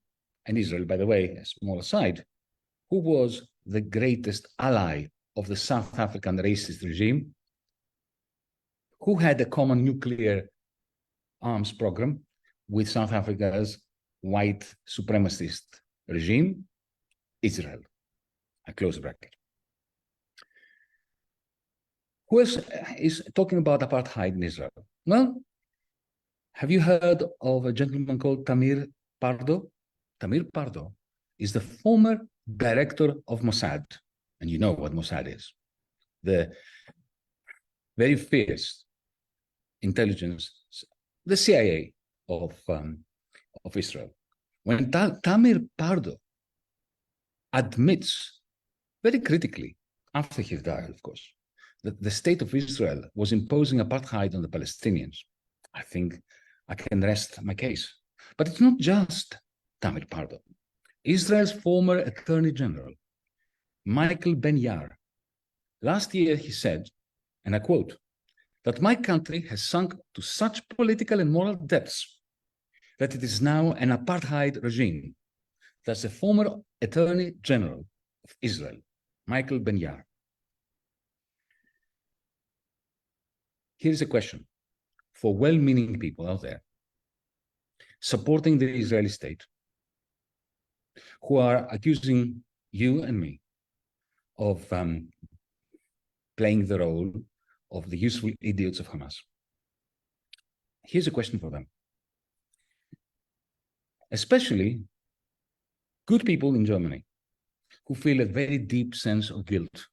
[SPEAKER 5] and Israel. By the way, a small aside, who was the greatest ally of the South African racist regime? Who had a common nuclear arms program with South Africa's white supremacist regime? Israel. I close the bracket. Who else is talking about apartheid in Israel? Well, have you heard of a gentleman called Tamir Pardo? Tamir Pardo is the former director of Mossad, and you know what Mossad is. The very fierce intelligence, the CIA of Israel. When Tamir Pardo admits very critically, after he died, of course, that the state of Israel was imposing apartheid on the Palestinians, I think I can rest my case. But it's not just Tamir Pardo. Israel's former Attorney General, Michael Ben-Yair, last year he said, and I quote, that my country has sunk to such political and moral depths that it is now an apartheid regime. That's the former Attorney General of Israel, Michael Ben-Yair. Here's a question for well-meaning people out there supporting the Israeli state who are accusing you and me of playing the role of the useful idiots of Hamas. Here's a question for them. Especially good people in Germany who feel a very deep sense of guilt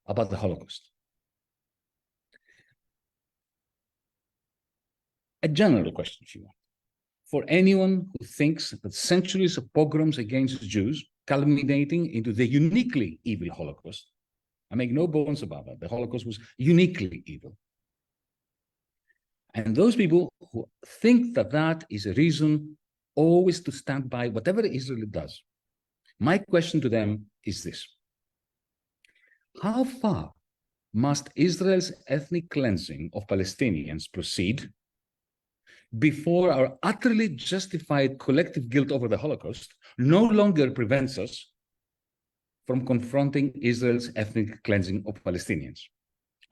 [SPEAKER 5] about the Holocaust. A general question, if you want, for anyone who thinks that centuries of pogroms against Jews culminating into the uniquely evil Holocaust, I make no bones about that, the Holocaust was uniquely evil. And those people who think that that is a reason always to stand by whatever Israel does, my question to them is this: how far must Israel's ethnic cleansing of Palestinians proceed before our utterly justified collective guilt over the Holocaust no longer prevents us from confronting Israel's ethnic cleansing of Palestinians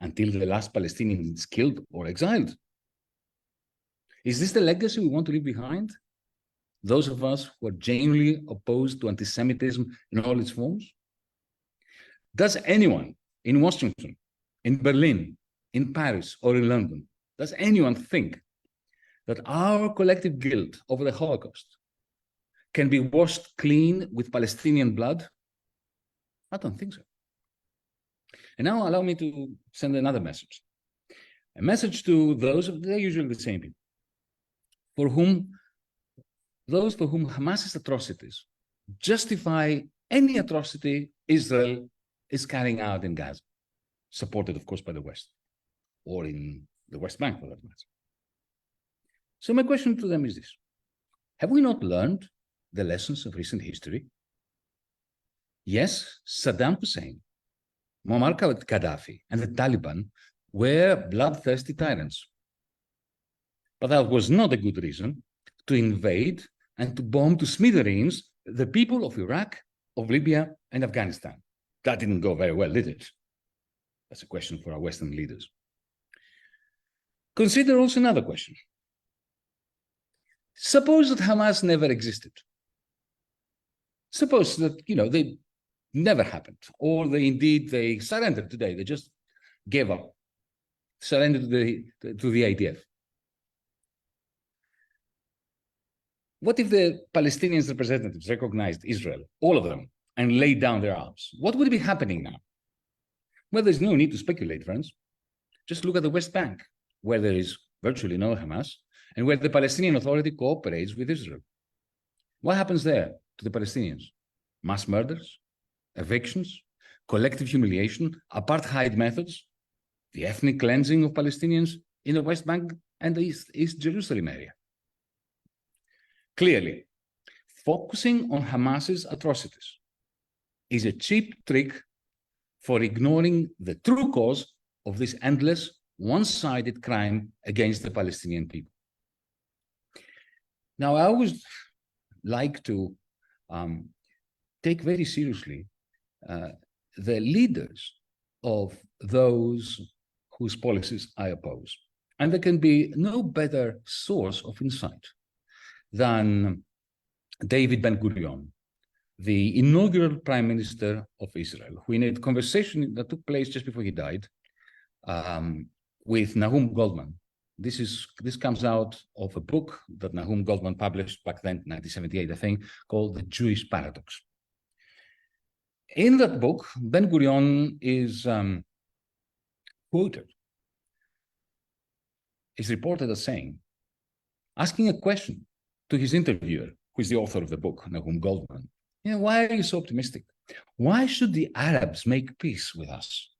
[SPEAKER 5] until the last Palestinian is killed or exiled. Is this the legacy we want to leave behind? Those of us who are genuinely opposed to anti-Semitism in all its forms? Does anyone in Washington, in Berlin, in Paris, or in London, does anyone think that our collective guilt over the Holocaust can be washed clean with Palestinian blood? I don't think so. And now allow me to send another message. A message to those, they're usually the same people, those for whom Hamas's atrocities justify any atrocity Israel is carrying out in Gaza, supported, of course, by the West, or in the West Bank, for that matter. So my question to them is this: have we not learned the lessons of recent history? Yes, Saddam Hussein, Muammar Gaddafi, and the Taliban were bloodthirsty tyrants. But that was not a good reason to invade and to bomb to smithereens the people of Iraq, of Libya, and Afghanistan. That didn't go very well, did it? That's a question for our Western leaders. Consider also another question. Suppose that Hamas never existed. Suppose that, they never happened, or they surrendered today. They just gave up, surrendered to the IDF. What if the Palestinian representatives recognized Israel, all of them, and laid down their arms? What would be happening now? Well, there's no need to speculate, friends. Just look at the West Bank, where there is virtually no Hamas, and where the Palestinian Authority cooperates with Israel. What happens there to the Palestinians? Mass murders, evictions, collective humiliation, apartheid methods, the ethnic cleansing of Palestinians in the West Bank and the East Jerusalem area. Clearly, focusing on Hamas's atrocities is a cheap trick for ignoring the true cause of this endless, one-sided crime against the Palestinian people. Now, I always like to take very seriously the leaders of those whose policies I oppose. And there can be no better source of insight than David Ben-Gurion, the inaugural Prime Minister of Israel, who in a conversation that took place just before he died with Nahum Goldman. This comes out of a book that Nahum Goldman published back then, 1978, I think, called The Jewish Paradox. In that book, Ben-Gurion is quoted, is reported as saying, asking a question to his interviewer, who is the author of the book, Nahum Goldman, why are you so optimistic? Why should the Arabs make peace with us?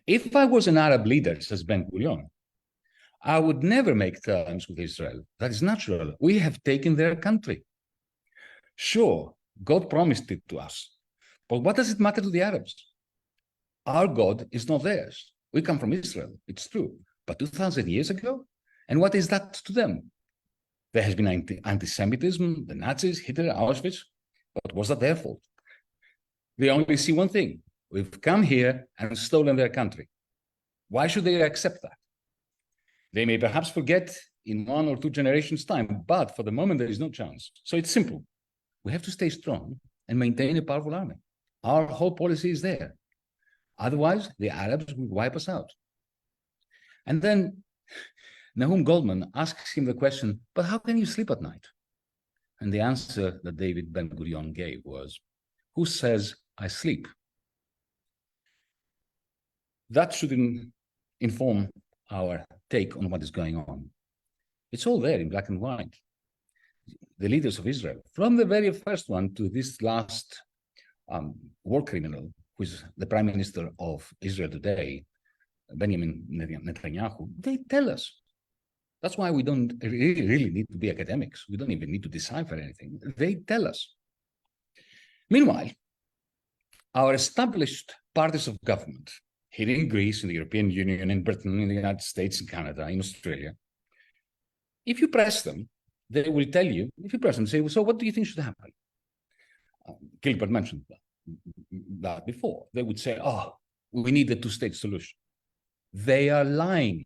[SPEAKER 5] If I was an Arab leader, says Ben-Gurion, I would never make terms with Israel. That is natural. We have taken their country. Sure, God promised it to us. But what does it matter to the Arabs? Our God is not theirs. We come from Israel, it's true. But 2,000 years ago? And what is that to them? There has been anti-Semitism, the Nazis, Hitler, Auschwitz. But was that their fault? They only see one thing. We've come here and stolen their country. Why should they accept that? They may perhaps forget in 1 or 2 generations' time, but for the moment, there is no chance. So it's simple. We have to stay strong and maintain a powerful army. Our whole policy is there. Otherwise, the Arabs will wipe us out. And then Nahum Goldman asks him the question, but how can you sleep at night? And the answer that David Ben-Gurion gave was, who says I sleep? That should inform our take on what is going on. It's all there in black and white. The leaders of Israel, from the very first one to this last war criminal, who is the Prime Minister of Israel today, Benjamin Netanyahu, they tell us. That's why we don't really need to be academics. We don't even need to decipher anything. They tell us. Meanwhile, our established parties of government, here in Greece, in the European Union, in Britain, in the United States, in Canada, in Australia, If you press them, they will tell you, if you press them, say, so what do you think should happen? Gilbert mentioned that before. They would say, oh, we need a two-state solution. They are lying.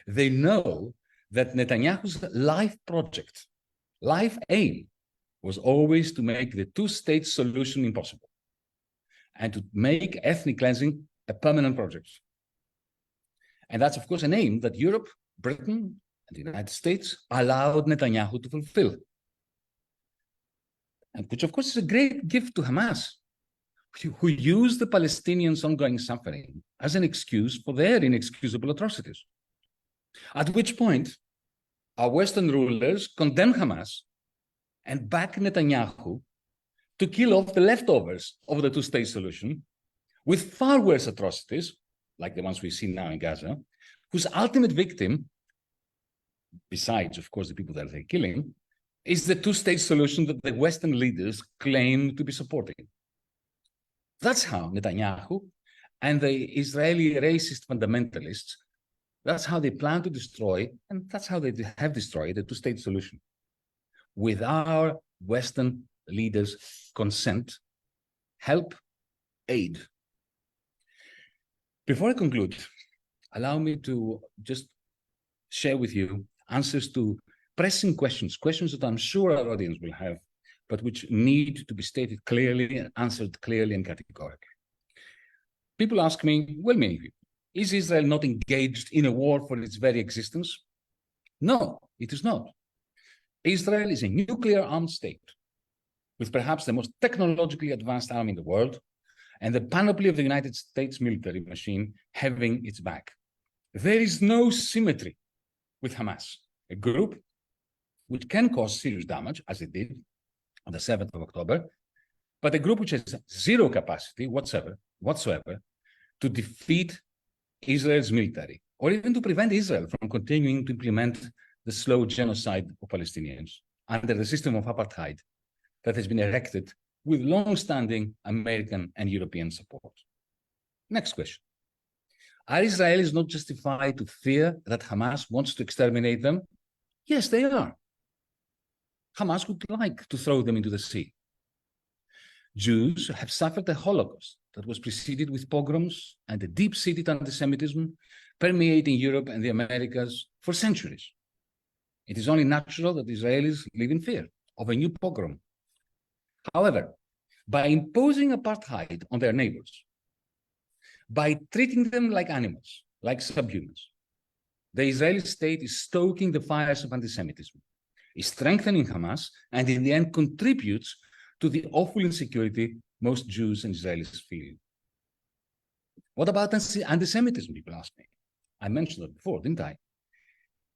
[SPEAKER 5] They know that Netanyahu's life project, life aim, was always to make the two-state solution impossible and to make ethnic cleansing a permanent project. And that's, of course, an aim that Europe, Britain, and the United States allowed Netanyahu to fulfill. And which, of course, is a great gift to Hamas, who used the Palestinians' ongoing suffering as an excuse for their inexcusable atrocities. At which point, our Western rulers condemn Hamas and back Netanyahu to kill off the leftovers of the two-state solution with far worse atrocities, like the ones we see now in Gaza, whose ultimate victim, besides, of course, the people that they're killing, is the two-state solution that the Western leaders claim to be supporting. That's how Netanyahu and the Israeli racist fundamentalists, that's how they plan to destroy, and that's how they have destroyed the two-state solution. With our Western leaders' consent, help, aid. Before I conclude, allow me to just share with you answers to pressing questions, questions that I'm sure our audience will have, but which need to be stated clearly and answered clearly and categorically. People ask me, well, many people, is Israel not engaged in a war for its very existence? No, it is not. Israel is a nuclear-armed state with perhaps the most technologically advanced army in the world and the panoply of the United States military machine having its back. There is no symmetry with Hamas, a group which can cause serious damage, as it did on the 7th of October, but a group which has zero capacity whatsoever to defeat Israel's military, or even to prevent Israel from continuing to implement the slow genocide of Palestinians under the system of apartheid that has been erected with long-standing American and European support. Next question. Are Israelis not justified to fear that Hamas wants to exterminate them? Yes, they are. Hamas would like to throw them into the sea. Jews have suffered a Holocaust that was preceded with pogroms and a deep-seated anti-Semitism permeating Europe and the Americas for centuries. It is only natural that Israelis live in fear of a new pogrom. However, by imposing apartheid on their neighbors, by treating them like animals, like subhumans, the Israeli state is stoking the fires of anti-Semitism, is strengthening Hamas, and in the end contributes to the awful insecurity most Jews and Israelis feel. What about anti-Semitism, people ask me? I mentioned that before, didn't I?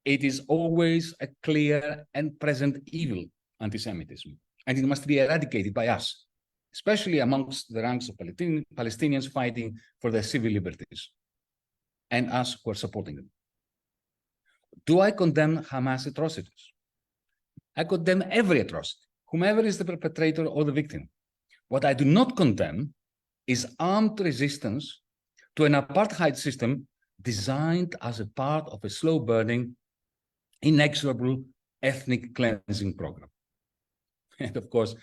[SPEAKER 5] It is always a clear and present evil, anti-Semitism, and it must be eradicated by us, especially amongst the ranks of Palestinians fighting for their civil liberties, and us who are supporting them. Do I condemn Hamas atrocities? I condemn every atrocity, whomever is the perpetrator or the victim. What I do not condemn is armed resistance to an apartheid system designed as a part of a slow-burning, inexorable ethnic cleansing program. And of course,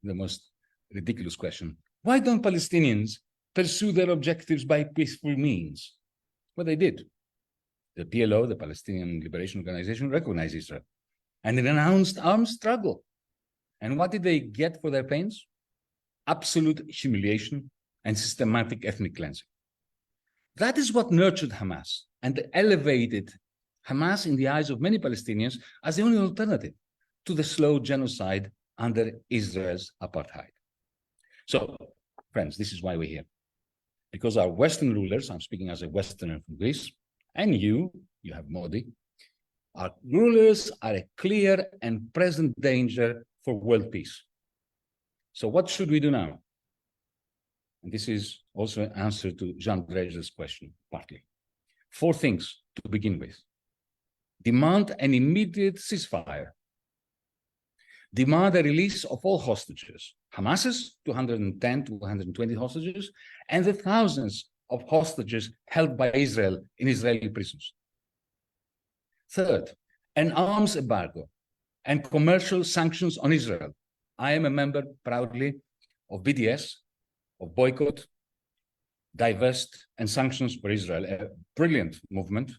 [SPEAKER 5] the most ridiculous question, why don't Palestinians pursue their objectives by peaceful means? Well, they did. The PLO, the Palestinian Liberation Organization, recognized Israel and it announced armed struggle. And what did they get for their pains? Absolute humiliation and systematic ethnic cleansing. That is what nurtured Hamas and elevated Hamas in the eyes of many Palestinians as the only alternative to the slow genocide under Israel's apartheid. So, friends, this is why we're here. Because our Western rulers, I'm speaking as a Westerner from Greece, and you have Modi, our rulers are a clear and present danger for world peace. So what should we do now? And this is also an answer to Jean Dreger's question, partly. 4 things to begin with. Demand an immediate ceasefire. Demand a release of all hostages, Hamas's 210 to 120 hostages, and the thousands of hostages held by Israel in Israeli prisons. Third, an arms embargo, and commercial sanctions on Israel. I am a member proudly of BDS, of Boycott, Divest, and Sanctions for Israel, a brilliant movement,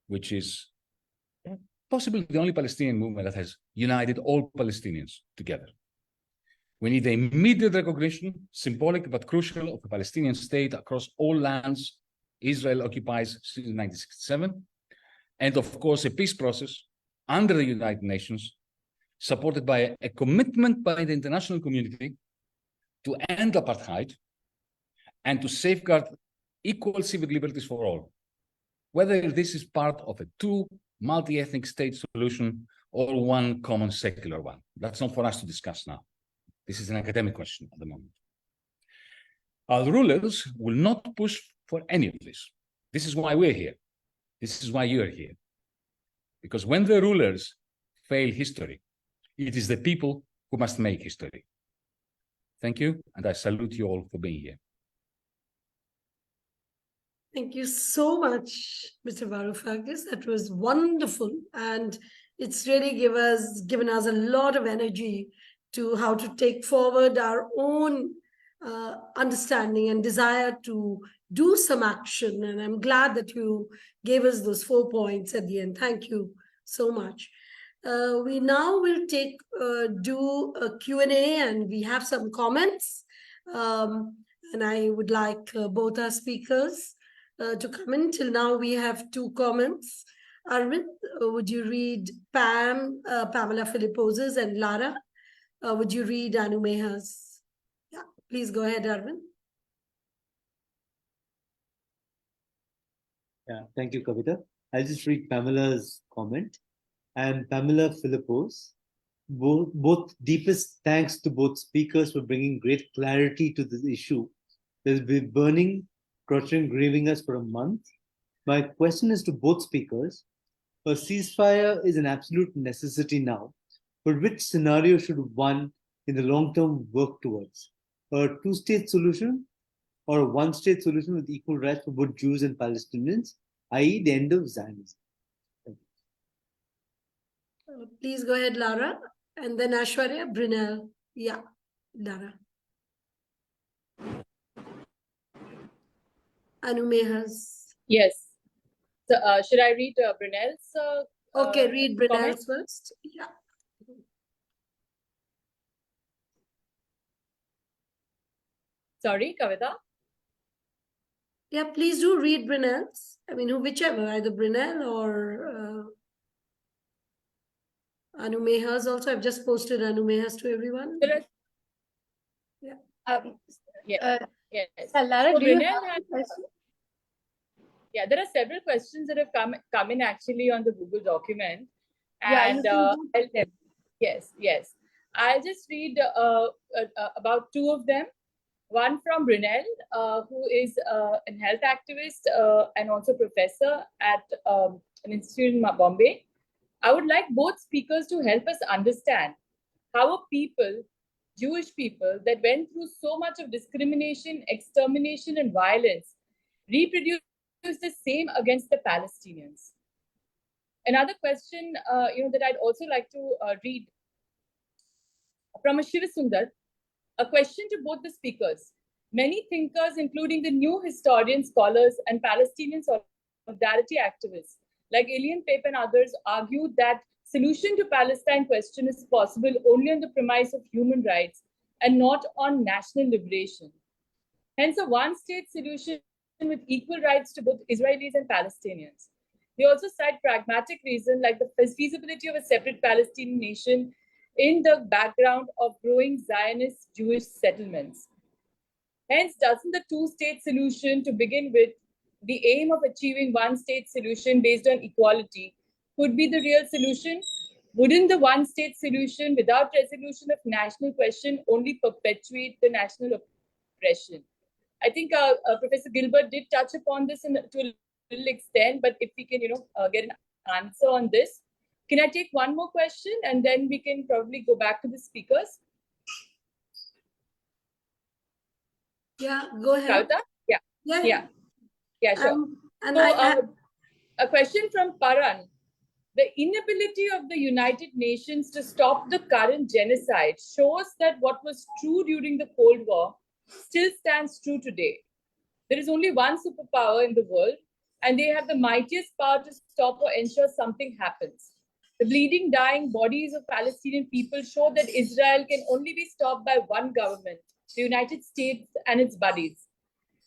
[SPEAKER 5] which is possibly the only Palestinian movement that has united all Palestinians together. We need the immediate recognition, symbolic but crucial, of a Palestinian state across all lands Israel occupies since 1967, and of course a peace process under the United Nations, supported by a commitment by the international community to end apartheid and to safeguard equal civic liberties for all, whether this is part of a two multi-ethnic state solution or one common secular one. That's not for us to discuss now. This is an academic question at the moment. Our rulers will not push for any of this. This is why we're here. This is why you're here. Because when the rulers fail history, it is the people who must make history. Thank you, and I salute you all for being here.
[SPEAKER 1] Thank you so much, Mr. Varoufakis. That was wonderful. And it's really given us a lot of energy to how to take forward our own understanding and desire to do some action. And I'm glad that you gave us those 4 points at the end. Thank you so much. We now will do a Q&A, and we have some comments. And I would like both our speakers to come in. Till now, we have 2 comments. Arvind, would you read Pamela Philippo's and Lara? Would you read Anu Meha's? Yeah, please go ahead, Arvind.
[SPEAKER 6] Yeah, thank you, Kavita. I'll just read Pamela's comment. And Pamela Philippo's, both deepest thanks to both speakers for bringing great clarity to this issue. There's been burning, crushing, grieving us for a month. My question is to both speakers. A ceasefire is an absolute necessity now, but which scenario should one in the long term work towards? A two-state solution or a one-state solution with equal rights for both Jews and Palestinians, i.e. the end of Zionism?
[SPEAKER 1] Please go ahead, Lara. And then Ashwarya, Brunel. Yeah, Lara. Anu Meha's.
[SPEAKER 7] Yes. So, should I read Brunel's?
[SPEAKER 1] Okay, read Brunel's
[SPEAKER 7] comment?
[SPEAKER 1] first. Yeah.
[SPEAKER 7] Sorry, Kavita?
[SPEAKER 1] Yeah, please do read Brunel's. I mean, whichever, either Brunel or Anu Meha's also. I've just posted Anu Meha's to everyone.
[SPEAKER 7] Yeah.
[SPEAKER 8] Yes.
[SPEAKER 7] Lara,
[SPEAKER 8] so
[SPEAKER 7] do you have a question? Yeah, there are several questions that have come in actually on the Google document. And yes. I'll just read about 2 of them. One from Brunel, who is an health activist and also professor at an institute in Bombay. I would like both speakers to help us understand how a people, Jewish people, that went through so much of discrimination, extermination, and violence, reproduce the same against the Palestinians. Another question, that I'd also like to read from a Srivastava, a question to both the speakers. Many thinkers, including the new historians, scholars, and Palestinian solidarity activists, like Ilian Pape and others, argued that solution to Palestine question is possible only on the premise of human rights and not on national liberation. Hence, a one-state solution with equal rights to both Israelis and Palestinians. They also cite pragmatic reasons like the feasibility of a separate Palestinian nation in the background of growing Zionist Jewish settlements. Hence, doesn't the two-state solution to begin with, the aim of achieving one-state solution based on equality, could be the real solution? Wouldn't the one-state solution without resolution of national question only perpetuate the national oppression? I think Professor Gilbert did touch upon this to a little extent, but if we can, get an answer on this. Can I take one more question and then we can probably go back to the speakers?
[SPEAKER 1] Yeah, go ahead.
[SPEAKER 7] Kavita? Yeah, sure.
[SPEAKER 1] And
[SPEAKER 7] So, a question from Paran. the inability of the United Nations to stop the current genocide shows that what was true during the Cold War still stands true today. There is only one superpower in the world, and they have the mightiest power to stop or ensure something happens. The bleeding, dying bodies of Palestinian people show that Israel can only be stopped by one government, the United States and its buddies.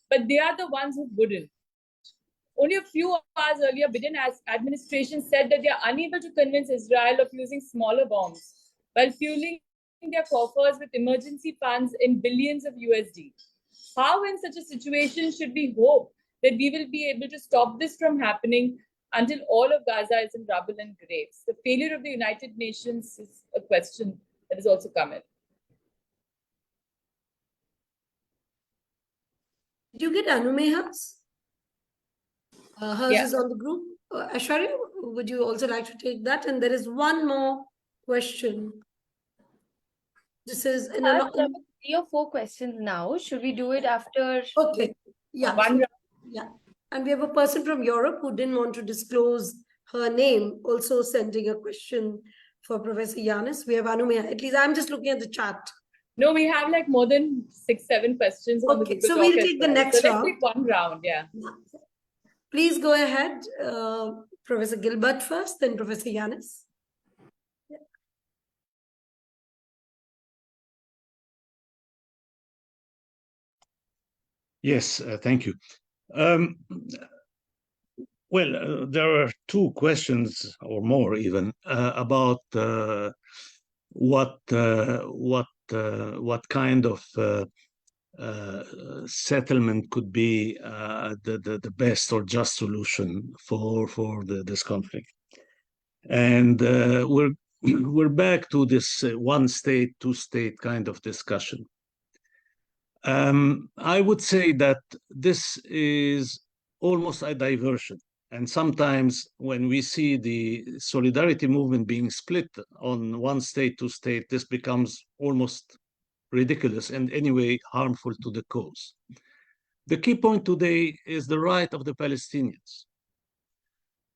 [SPEAKER 7] But they are the ones who wouldn't. Only a few hours earlier, Biden administration said that they are unable to convince Israel of using smaller bombs while fueling their coffers with emergency funds in billions of USD. How in such a situation should we hope that we will be able to stop this from happening until all of Gaza is in rubble and graves? The failure of the United Nations is a question that has also come in.
[SPEAKER 1] Did you get Anumeha's? Hers
[SPEAKER 7] Yeah.
[SPEAKER 1] is on the group. Aishwarya, would you also like to take that? And there is one more question. This is in a lot.
[SPEAKER 8] 3 or 4 questions now. Should we do it after?
[SPEAKER 1] Okay. Yeah.
[SPEAKER 7] One round.
[SPEAKER 1] Yeah. And we have a person from Europe who didn't want to disclose her name, also sending a question for Professor Yanis. We have Anumeha. At least I'm just looking at the chat.
[SPEAKER 7] No, we have like more than 6-7 questions. On
[SPEAKER 1] Okay,
[SPEAKER 7] the
[SPEAKER 1] so
[SPEAKER 7] Google
[SPEAKER 1] we'll
[SPEAKER 7] Doc
[SPEAKER 1] take
[SPEAKER 7] as
[SPEAKER 1] the
[SPEAKER 7] well.
[SPEAKER 1] next
[SPEAKER 7] so
[SPEAKER 1] round.
[SPEAKER 7] Let's take one round, yeah.
[SPEAKER 1] Please go ahead, Professor Gilbert first, then Professor Yanis.
[SPEAKER 4] Yes, thank you. Well, there are 2 questions or more even about what kind of settlement could be the best or just solution for this conflict. And we're back to this one state, two state kind of discussion. I would say that this is almost a diversion. And sometimes when we see the solidarity movement being split on one state, two state, this becomes almost ridiculous and anyway harmful to the cause. The key point today is the right of the Palestinians.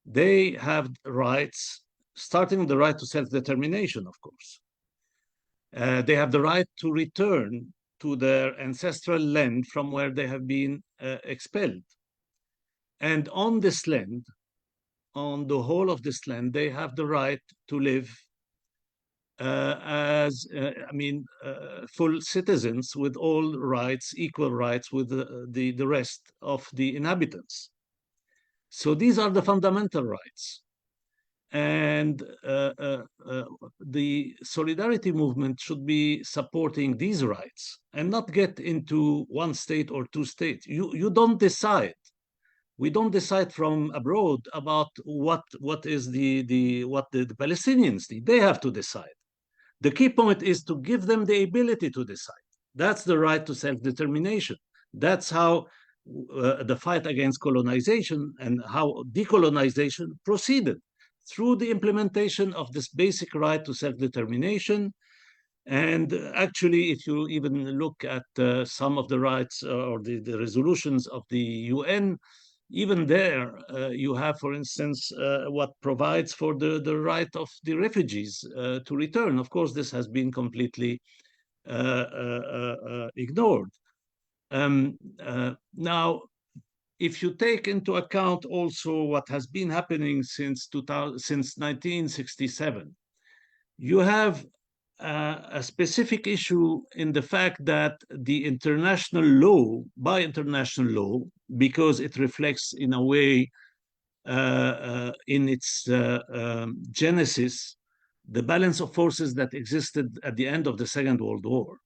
[SPEAKER 4] They have rights, starting the right to self-determination, of course. They have the right to return to their ancestral land from where they have been expelled. And on this land, on the whole of this land, they have the right to live as full citizens with all rights, equal rights with the rest of the inhabitants. So these are the fundamental rights. And the solidarity movement should be supporting these rights and not get into one state or two states. You don't decide. We don't decide from abroad about what the Palestinians need. They have to decide. The key point is to give them the ability to decide. That's the right to self-determination. That's how the fight against colonization and how decolonization proceeded, through the implementation of this basic right to self-determination. And actually, if you even look at some of the rights or the resolutions of the UN, even there, you have, for instance, what provides for the right of the refugees to return. Of course, this has been completely ignored. Now, if you take into account also what has been happening since 1967, you have a specific issue in the fact that the international law, by international law, because it reflects in a way in its genesis, the balance of forces that existed at the end of the Second World War.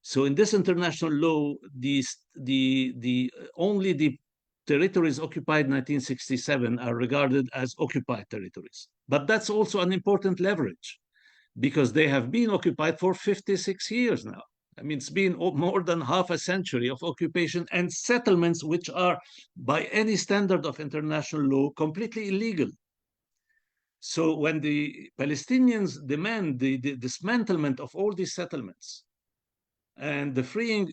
[SPEAKER 4] So in this international law, only the territories occupied in 1967 are regarded as occupied territories. But that's also an important leverage, because they have been occupied for 56 years now. I mean, it's been more than half a century of occupation and settlements which are, by any standard of international law, completely illegal. So when the Palestinians demand the dismantlement of all these settlements and the freeing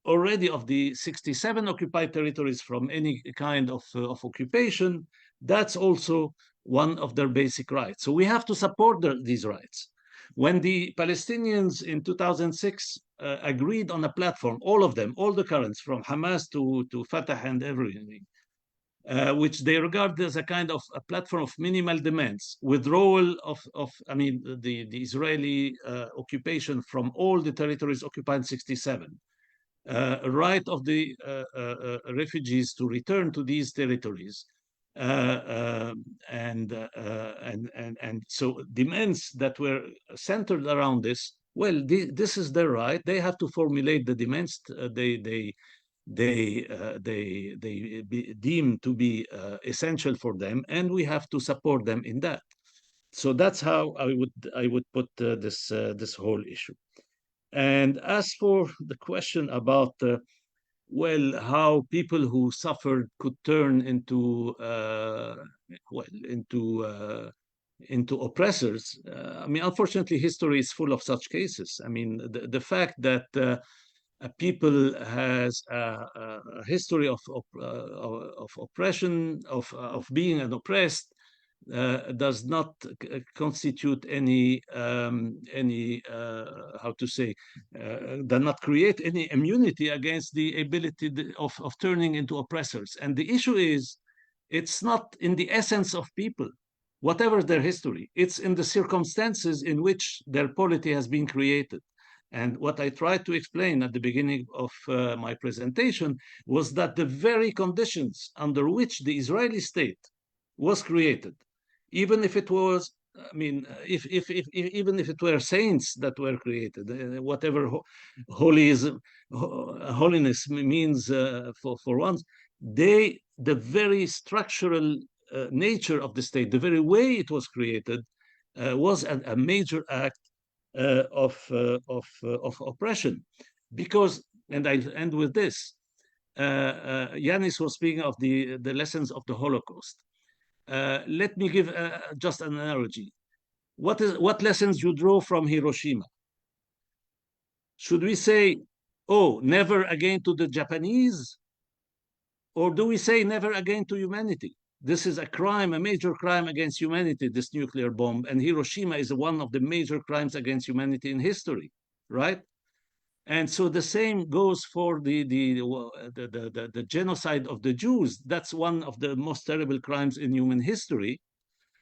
[SPEAKER 4] already of the 67 occupied territories from any kind of occupation, That's also one of their basic rights. So we have to support these rights. When the Palestinians in 2006 agreed on a platform, all of them, all the currents, from Hamas to Fatah and everything, which they regard as a kind of a platform of minimal demands, withdrawal of the Israeli occupation from all the territories occupied in 67, right of the refugees to return to these territories, and so demands that were centered around this. Well, this is their right. They have to formulate the demands they deem to be essential for them, and we have to support them in that. So that's how I would put this whole issue. And as for the question about well, how people who suffered could turn into into oppressors. I mean, unfortunately, history is full of such cases. I mean, the fact that people has a history of oppression, of being an oppressed, does not constitute any how to say, does not create any immunity against the ability of turning into oppressors. And the issue is, it's not in the essence of people, whatever their history, it's in the circumstances in which their polity has been created. And what I tried to explain at the beginning of my presentation was that the very conditions under which the Israeli state was created, even if it was, I mean, even if it were saints that were created, whatever holiness means for once, the very structural nature of the state, the very way it was created, was a major act of oppression. Because, and I end with this, Yanis was speaking of the lessons of the Holocaust. Let me give just an analogy. What lessons you draw from Hiroshima? Should we say, oh, never again to the Japanese? Or do we say never again to humanity? This is a crime, a major crime against humanity, this nuclear bomb. And Hiroshima is one of the major crimes against humanity in history, right? And so the same goes for the genocide of the Jews. That's one of the most terrible crimes in human history.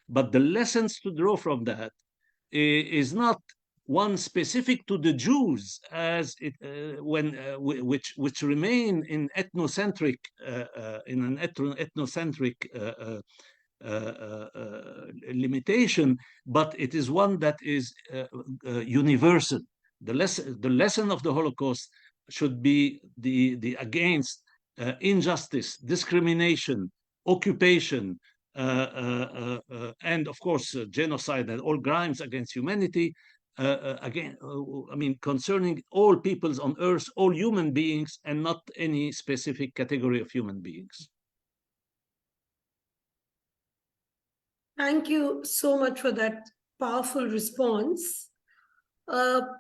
[SPEAKER 4] But the lessons to draw from that is not one specific to the Jews, as it which remain in ethnocentric in an ethnocentric limitation, but it is one that is universal. The lesson of the Holocaust should be the against injustice, discrimination, occupation, and of course genocide and all crimes against humanity. Again, I mean, concerning all peoples on earth, all human beings, and not any specific category of human beings.
[SPEAKER 1] Thank you so much for that powerful response.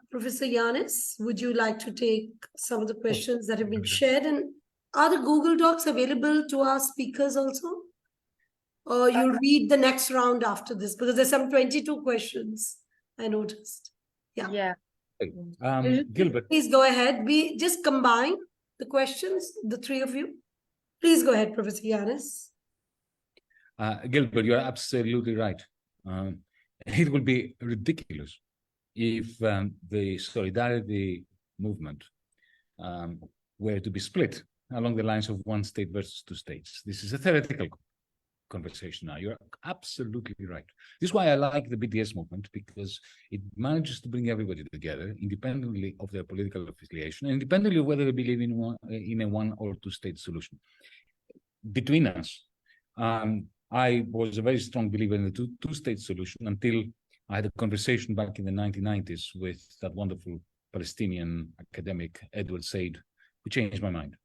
[SPEAKER 1] Professor Yanis, would you like to take some of the questions that have been shared? And are the Google Docs available to our speakers also? Or you'll read the next round after this? Because there's some 22 questions I noticed. Yeah.
[SPEAKER 5] Gilbert.
[SPEAKER 1] Please go ahead. We just combine the questions, the three of you. Please go ahead, Professor Yanis.
[SPEAKER 5] Gilbert, you're absolutely right. It would be ridiculous if the solidarity movement were to be split along the lines of one state versus two states. This is a theoretical conversation now. You're absolutely right. This is why I like the BDS movement, because it manages to bring everybody together independently of their political affiliation and independently of whether they believe in a one or two state solution. Between us, I was a very strong believer in the two state solution until I had a conversation back in the 1990s with that wonderful Palestinian academic, Edward Said, who changed my mind.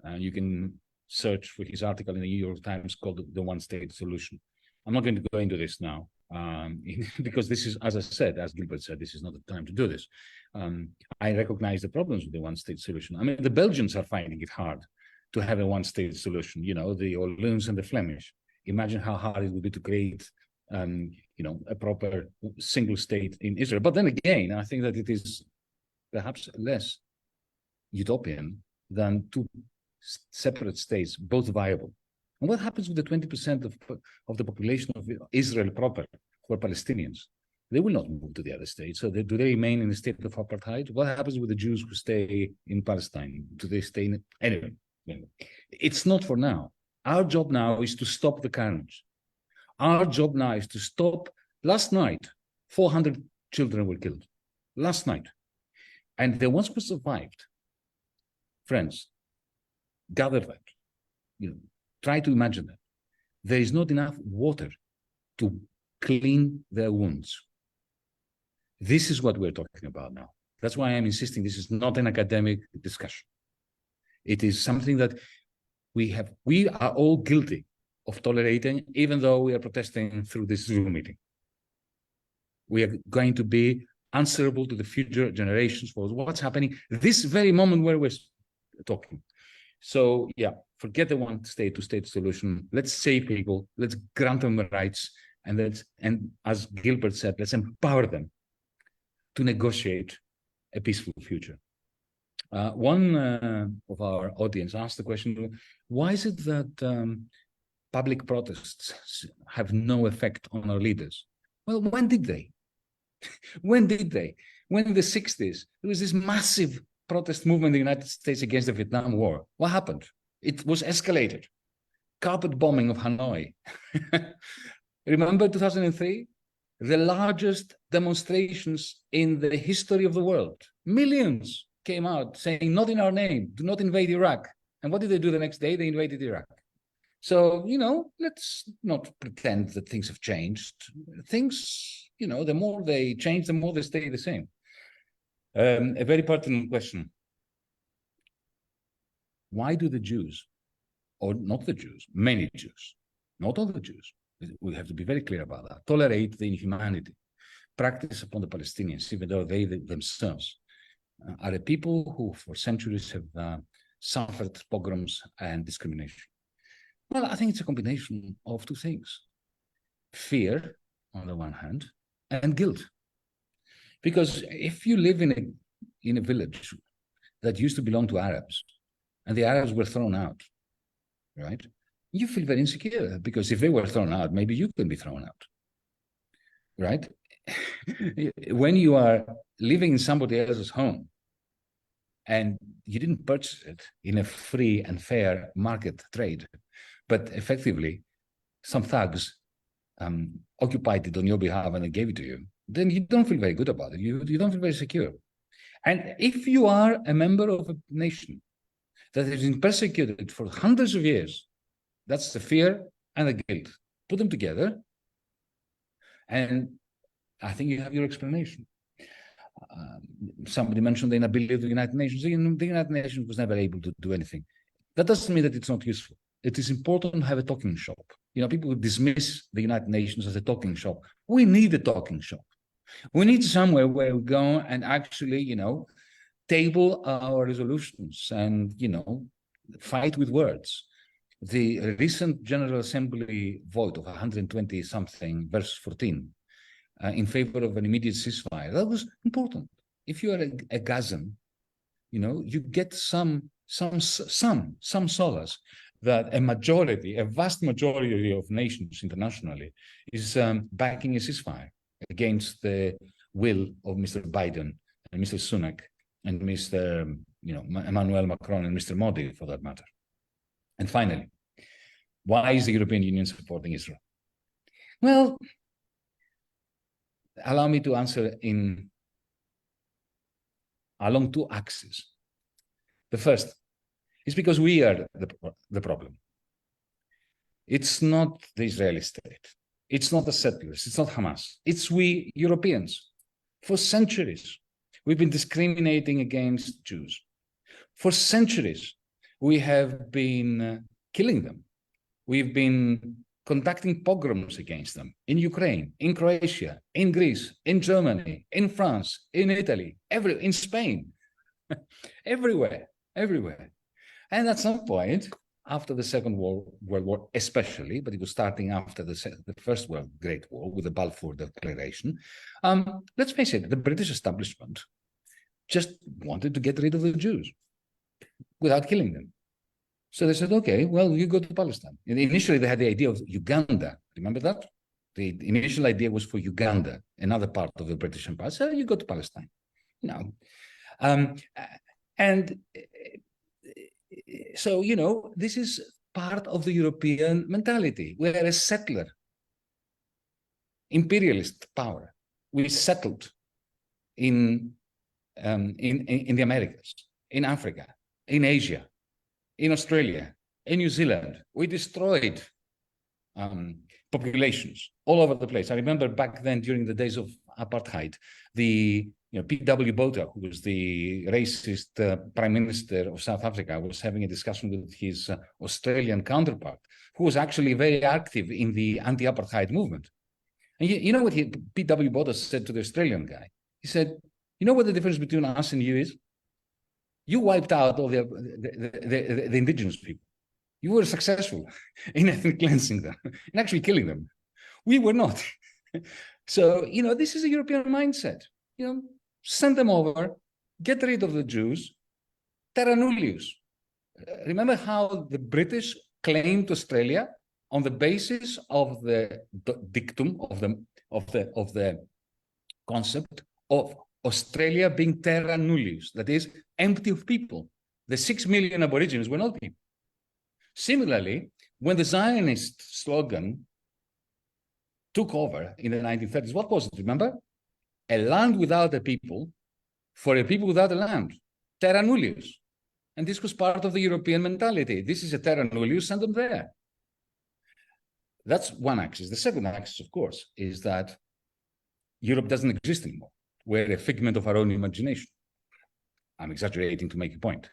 [SPEAKER 5] And you can search for his article in the New York Times called The One State Solution. I'm not going to go into this now, because this is, as I said, as Gilbert said, this is not the time to do this. I recognize the problems with the one state solution. I mean, the Belgians are finding it hard to have a one state solution, you know, the Walloons and the Flemish. imagine how hard it would be to create, a proper single state in Israel. But then again, I think that it is perhaps less utopian than two separate states, both viable. And what happens with the 20% of the population of Israel proper, who are Palestinians? They will not move to the other states. So do they remain in a state of apartheid? What happens with the Jews who stay in Palestine? Do they stay in? Anyway, it's not for now. Our job now is to stop the carnage. Our job now is to stop. Last night, 400 children were killed. Last night. And the ones who survived, friends, gather that. Try to imagine that. There is not enough water to clean their wounds. This is what we're talking about now. That's why I'm insisting this is not an academic discussion. It is something that we are all guilty of tolerating, even though we are protesting through this Zoom meeting. We are going to be answerable to the future generations for what's happening this very moment where we're talking. So yeah, forget the one state to state solution. Let's save people, let's grant them rights, and as Gilbert said, let's empower them to negotiate a peaceful future. One of our audience asked the question, why is it that public protests have no effect on our leaders? Well, when did they? When did they? When in the 60s, there was this massive protest movement in the United States against the Vietnam War. What happened? It was escalated. Carpet bombing of Hanoi. Remember 2003? The largest demonstrations in the history of the world. Millions came out saying, not in our name, do not invade Iraq. And what did they do the next day? They invaded Iraq. So, let's not pretend that things have changed. Things, the more they change, the more they stay the same. A very pertinent question. Why do the Jews, or not the Jews, many Jews, not all the Jews, we have to be very clear about that, tolerate the inhumanity practiced upon the Palestinians, even though they themselves are a people who for centuries have suffered pogroms and discrimination? Well, I think it's a combination of two things. Fear, on the one hand, and guilt. Because if you live in a village that used to belong to Arabs, and the Arabs were thrown out, right? You feel very insecure, because if they were thrown out, maybe you can be thrown out, right? When you are living in somebody else's home, and you didn't purchase it in a free and fair market trade, but effectively some thugs occupied it on your behalf and they gave it to you, then you don't feel very good about it. You don't feel very secure. And if you are a member of a nation that has been persecuted for hundreds of years, that's the fear and the guilt. Put them together, and I think you have your explanation. Somebody mentioned the inability of the United Nations. The United Nations was never able to do anything. That doesn't mean that it's not useful. It is important to have a talking shop. People dismiss the United Nations as a talking shop. We need a talking shop. We need somewhere where we go and actually, table our resolutions and, fight with words. The recent General Assembly vote of 120 something versus 14 in favor of an immediate ceasefire, that was important. If you are a Gazan, you get some solace that a vast majority of nations internationally is backing a ceasefire against the will of Mr. Biden and Mr. Sunak and Mr. Emmanuel Macron and Mr. Modi, for that matter. And finally, why is the European Union supporting Israel? Well, allow me to answer along two axes. The first is because we are the problem. It's not the Israeli state. It's not the settlers. It's not Hamas. It's we Europeans. For centuries, we've been discriminating against Jews. For centuries, we have been killing them. We've been conducting pogroms against them in Ukraine, in Croatia, in Greece, in Germany, in France, in Italy, in Spain, everywhere. And at some point, after the Second World War, especially, but it was starting after the First Great War with the Balfour Declaration. Let's face it, the British establishment just wanted to get rid of the Jews without killing them. So they said, okay, well, you go to Palestine. And initially, they had the idea of Uganda. Remember that? The initial idea was for Uganda, another part of the British Empire. So you go to Palestine. No. So, you know, this is part of the European mentality. We're a settler, imperialist power. We settled in the Americas, in Africa, in Asia, in Australia, in New Zealand. We destroyed populations all over the place. I remember back then, during the days of apartheid, P.W. Botha, who was the racist prime minister of South Africa, was having a discussion with his Australian counterpart, who was actually very active in the anti-apartheid movement. And you know what P.W. Botha said to the Australian guy? He said, you know what the difference between us and you is? You wiped out all the indigenous people. You were successful in ethnic cleansing them, in actually killing them. We were not. So, you know, this is a European mindset. You know, send them over, get rid of the Jews, terra nullius. Remember how the British claimed Australia on the basis of the dictum of the concept of Australia being terra nullius, that is, empty of people. The 6 million Aborigines were not people. Similarly, when the Zionist slogan took over in the 1930s, what was it? Remember? A land without a people for a people without a land. Terra nullius. And this was part of the European mentality. This is a terra nullius, send them there. That's one axis. The second axis, of course, is that Europe doesn't exist anymore. We're a figment of our own imagination. I'm exaggerating to make a point.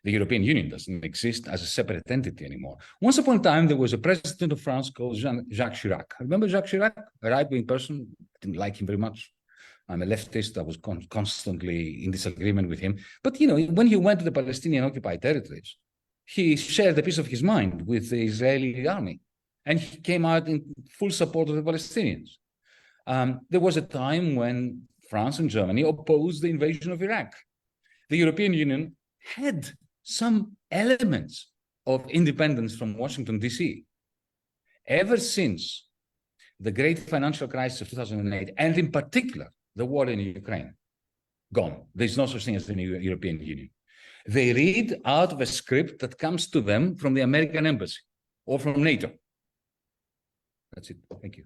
[SPEAKER 5] The European Union doesn't exist as a separate entity anymore. Once upon a time, there was a president of France called Jacques Chirac. Remember Jacques Chirac? A right-wing person. Didn't like him very much. I'm a leftist. I was constantly in disagreement with him. But, you know, when he went to the Palestinian occupied territories, he shared a piece of his mind with the Israeli army. And he came out in full support of the Palestinians. There was a time when France and Germany opposed the invasion of Iraq. The European Union had some elements of independence from Washington, D.C. Ever since the great financial crisis of 2008, and in particular, the war in Ukraine, gone. There's no such thing as the European Union. They read out of a script that comes to them from the American embassy or from NATO. That's it. Thank you.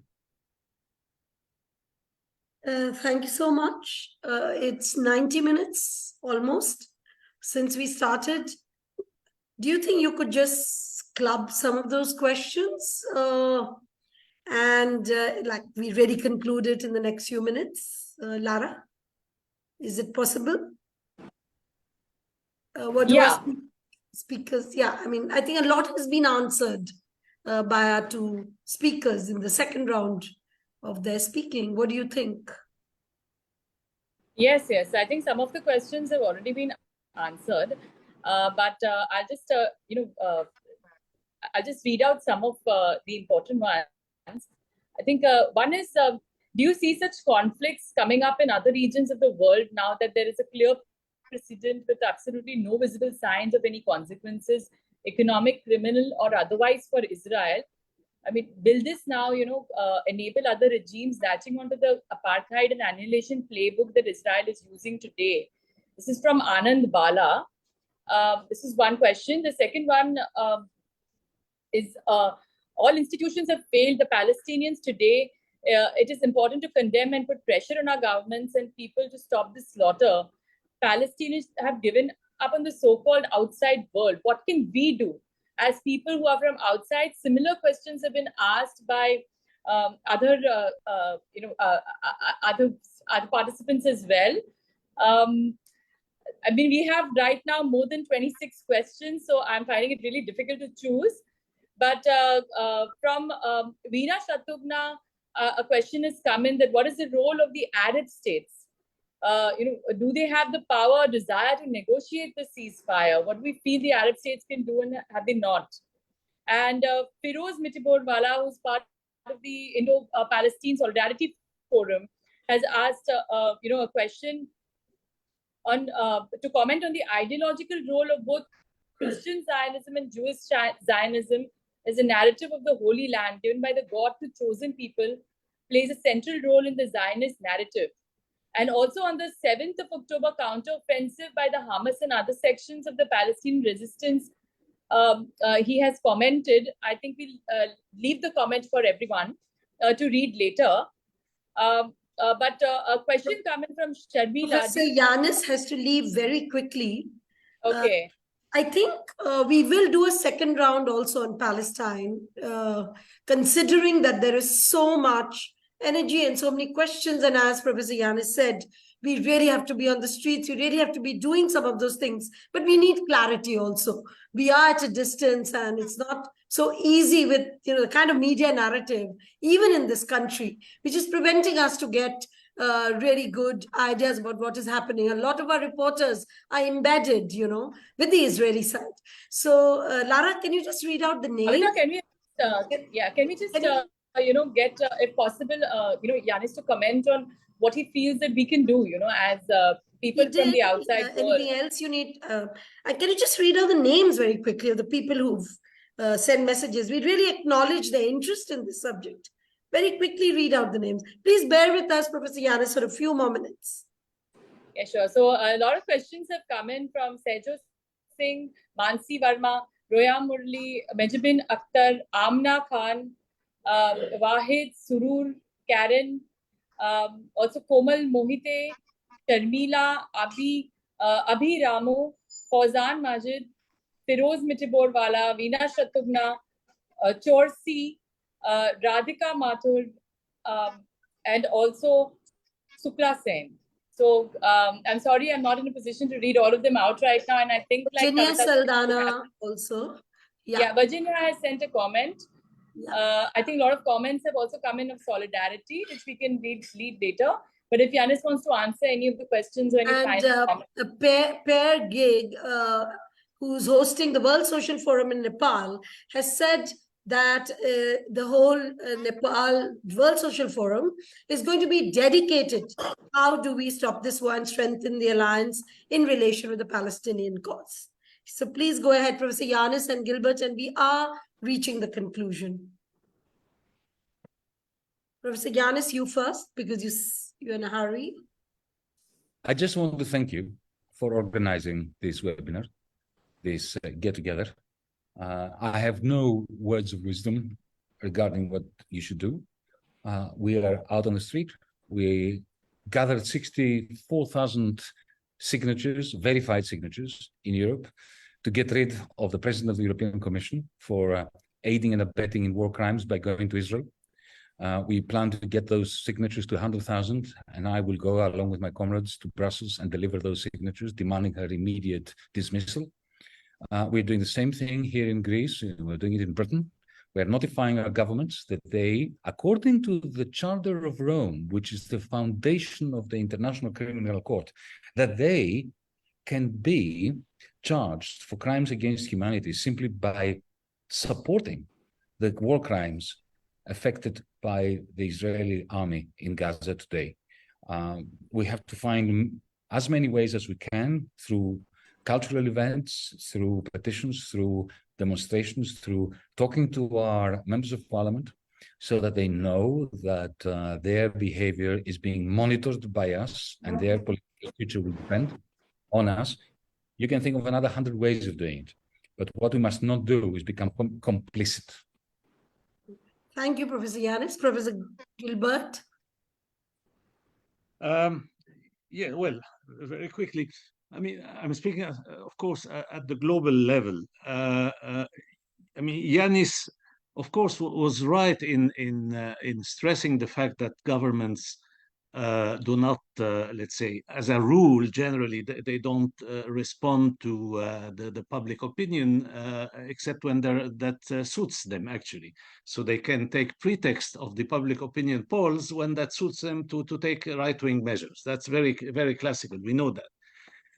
[SPEAKER 1] Thank you so much. It's 90 minutes almost since we started. Do you think you could just club some of those questions and like we really conclude it in the next few minutes? Lara, is it possible? What do our speakers? Yeah, I mean, I think a lot has been answered by our two speakers in the second round of their speaking. What do you think?
[SPEAKER 7] Yes. I think some of the questions have already been answered, but I'll just I'll just read out some of the important ones. I think one is, do you see such conflicts coming up in other regions of the world now that there is a clear precedent with absolutely no visible signs of any consequences, economic, criminal, or otherwise, for Israel? I mean, will this now, enable other regimes latching onto the apartheid and annihilation playbook that Israel is using today? This is from Anand Bala. This is one question. The second one is, all institutions have failed the Palestinians today. It is important to condemn and put pressure on our governments and people to stop the slaughter. Palestinians have given up on the so-called outside world. What can we do as people who are from outside? Similar questions have been asked by other participants as well. I mean, we have right now more than 26 questions, so I'm finding it really difficult to choose. But from Veena Shatugna, a question has come in that what is the role of the Arab states? Do they have the power or desire to negotiate the ceasefire? What do we feel the Arab states can do and have they not? And Firoz Mitiborwala, who's part of the Indo-Palestine Solidarity Forum, has asked a question on to comment on the ideological role of both Christian Zionism and Jewish Zionism as a narrative of the Holy Land given by the God to chosen people plays a central role in the Zionist narrative. And also on the 7th of October counter-offensive by the Hamas and other sections of the Palestinian resistance, he has commented. I think we'll leave the comment for everyone to read later. But a question coming from Sharmila.
[SPEAKER 1] Professor Yanis has to leave very quickly.
[SPEAKER 7] Okay.
[SPEAKER 1] I think we will do a second round also on Palestine, considering that there is so much energy and so many questions. And as Professor Yanis said, we really have to be on the streets. We really have to be doing some of those things. But we need clarity also. We are at a distance, and it's not so easy with the kind of media narrative, even in this country, which is preventing us to get really good ideas about what is happening. A lot of our reporters are embedded, with the Israeli side. So, Lara, can you just read out the names?
[SPEAKER 7] Kavita, can we just get, if possible, Yanis to comment on what he feels that we can do, as people from the outside world.
[SPEAKER 1] Anything else you need? Can you just read out the names very quickly of the people who've sent messages? We really acknowledge their interest in this subject. Very quickly read out the names. Please bear with us, Professor Yanis, for a few more minutes.
[SPEAKER 7] Yeah, sure. So a lot of questions have come in from Sejo Singh, Mansi Verma, Roya Murli, Benjamin Akhtar, Amna Khan, Wahid, Surur, Karen, also Komal Mohite, Sharmila, Abhi Ramu, Fauzan Majid, Firoz Mitiborwala, Veena Shatugna, Chorsi, Radhika Mathur, and also Sukla Sen. So I'm sorry, I'm not in a position to read all of them out right now. And I think
[SPEAKER 1] Virginia Saldana also.
[SPEAKER 7] Yeah, Virginia has sent a comment. Yeah. I think a lot of comments have also come in of solidarity, which we can read later. But if Yanis wants to answer any of the questions or any final comments.
[SPEAKER 1] Per Gig, who's hosting the World Social Forum in Nepal, has said that the whole Nepal World Social Forum is going to be dedicated. How do we stop this war and strengthen the alliance in relation with the Palestinian cause? So please go ahead, Professor Yanis and Gilbert, and we are reaching the conclusion. Professor Yanis, you first, because you're in a hurry.
[SPEAKER 5] I just want to thank you for organizing this webinar, this get-together. I have no words of wisdom regarding what you should do. We are out on the street. We gathered 64,000 signatures, verified signatures in Europe, to get rid of the President of the European Commission for aiding and abetting in war crimes by going to Israel. We plan to get those signatures to 100,000, and I will go along with my comrades to Brussels and deliver those signatures, demanding her immediate dismissal. We're doing the same thing here in Greece. We're doing it in Britain. We're notifying our governments that they, according to the Charter of Rome, which is the foundation of the International Criminal Court, that they can be charged for crimes against humanity simply by supporting the war crimes affected by the Israeli army in Gaza today. We have to find as many ways as we can through cultural events, through petitions, through demonstrations, through talking to our members of parliament, so that they know that their behavior is being monitored by us and their political future will depend on us. You can think of another 100 ways of doing it. But what we must not do is become complicit.
[SPEAKER 1] Thank you, Professor Yanis. Professor Gilbert?
[SPEAKER 4] Yeah, well, very quickly. I mean, I'm speaking, of course, at the global level. I mean, Yanis, of course, was right in stressing the fact that governments do not, let's say, as a rule, generally, they don't respond to the public opinion except when that suits them, actually. So they can take pretext of the public opinion polls when that suits them to take right-wing measures. That's very, very classical. We know that.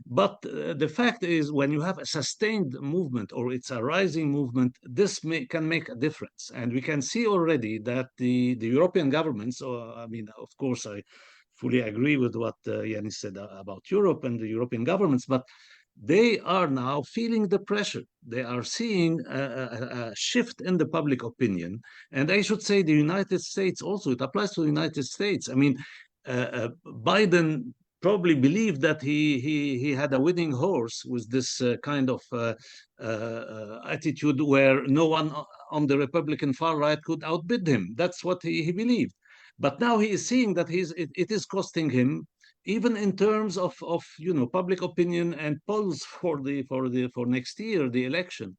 [SPEAKER 4] But the fact is, when you have a sustained movement or it's a rising movement, this can make a difference. And we can see already that the European governments, I mean, of course, I fully agree with what Yanis said about Europe and the European governments, but they are now feeling the pressure. They are seeing a shift in the public opinion. And I should say the United States also, it applies to the United States. I mean, Biden probably believed that he had a winning horse with this kind of attitude where no one on the Republican far right could outbid him. That's what he believed. But now he is seeing that it is costing him, even in terms of public opinion and polls for next year, the election.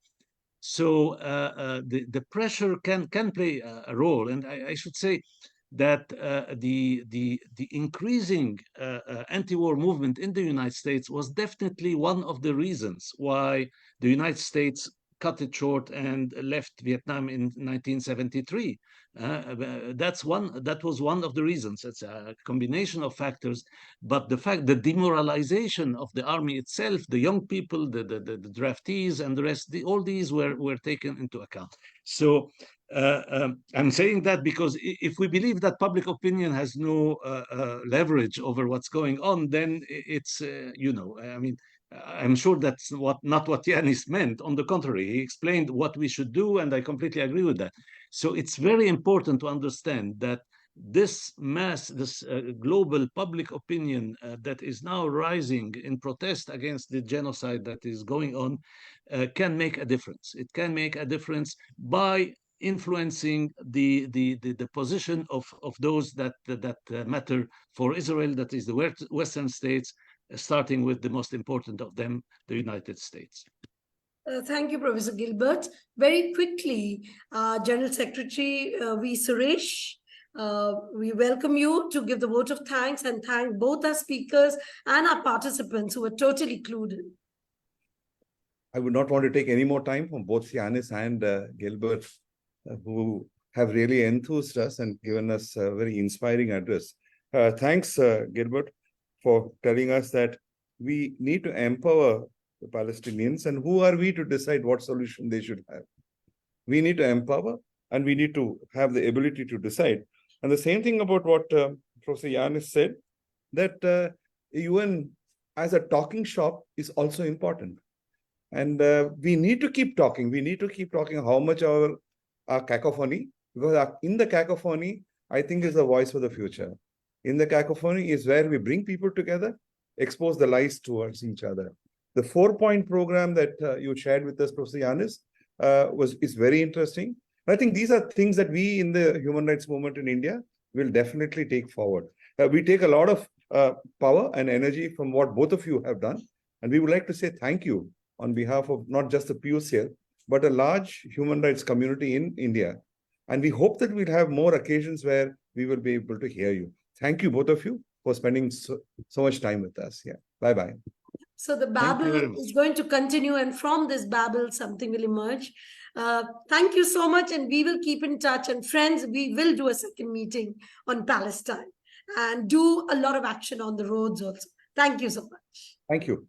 [SPEAKER 4] So the pressure can play a role, and I should say that the increasing anti-war movement in the United States was definitely one of the reasons why the United States cut it short and left Vietnam in 1973. That was one of the reasons. It's a combination of factors, but the demoralization of the army itself, the young people, the draftees, and the rest, all these were taken into account. So I'm saying that because if we believe that public opinion has no leverage over what's going on, then it's I mean, I'm sure that's not what Yanis meant. On the contrary, he explained what we should do, and I completely agree with that. So it's very important to understand that this global public opinion that is now rising in protest against the genocide that is going on can make a difference. It can make a difference by influencing the position of those that matter for Israel, that is the Western states, starting with the most important of them, the United States.
[SPEAKER 1] Thank you, Professor Gilbert. Very quickly, General Secretary V. Suresh, we welcome you to give the vote of thanks and thank both our speakers and our participants who were totally clued in.
[SPEAKER 9] I would not want to take any more time from both Yanis and Gilbert, who have really enthused us and given us a very inspiring address. Thanks, Gilbert, for telling us that we need to empower the Palestinians, and who are we to decide what solution they should have? We need to empower, and we need to have the ability to decide. And the same thing about what Professor Yanis said, that UN as a talking shop is also important. And we need to keep talking. We need to keep talking how much our cacophony, because in the cacophony, I think is the voice for the future. In the cacophony is where we bring people together, expose the lies towards each other. The 4-point program that you shared with us, Professor Yanis, is very interesting. I think these are things that we in the human rights movement in India will definitely take forward. We take a lot of power and energy from what both of you have done. And we would like to say thank you on behalf of not just the PUCL, but a large human rights community in India. And we hope that we'll have more occasions where we will be able to hear you. Thank you, both of you, for spending so much time with us. Yeah. Bye-bye.
[SPEAKER 1] So the babble is going to continue, and from this babble, something will emerge. Thank you so much, and we will keep in touch. And friends, we will do a second meeting on Palestine and do a lot of action on the roads also. Thank you so much.
[SPEAKER 9] Thank you.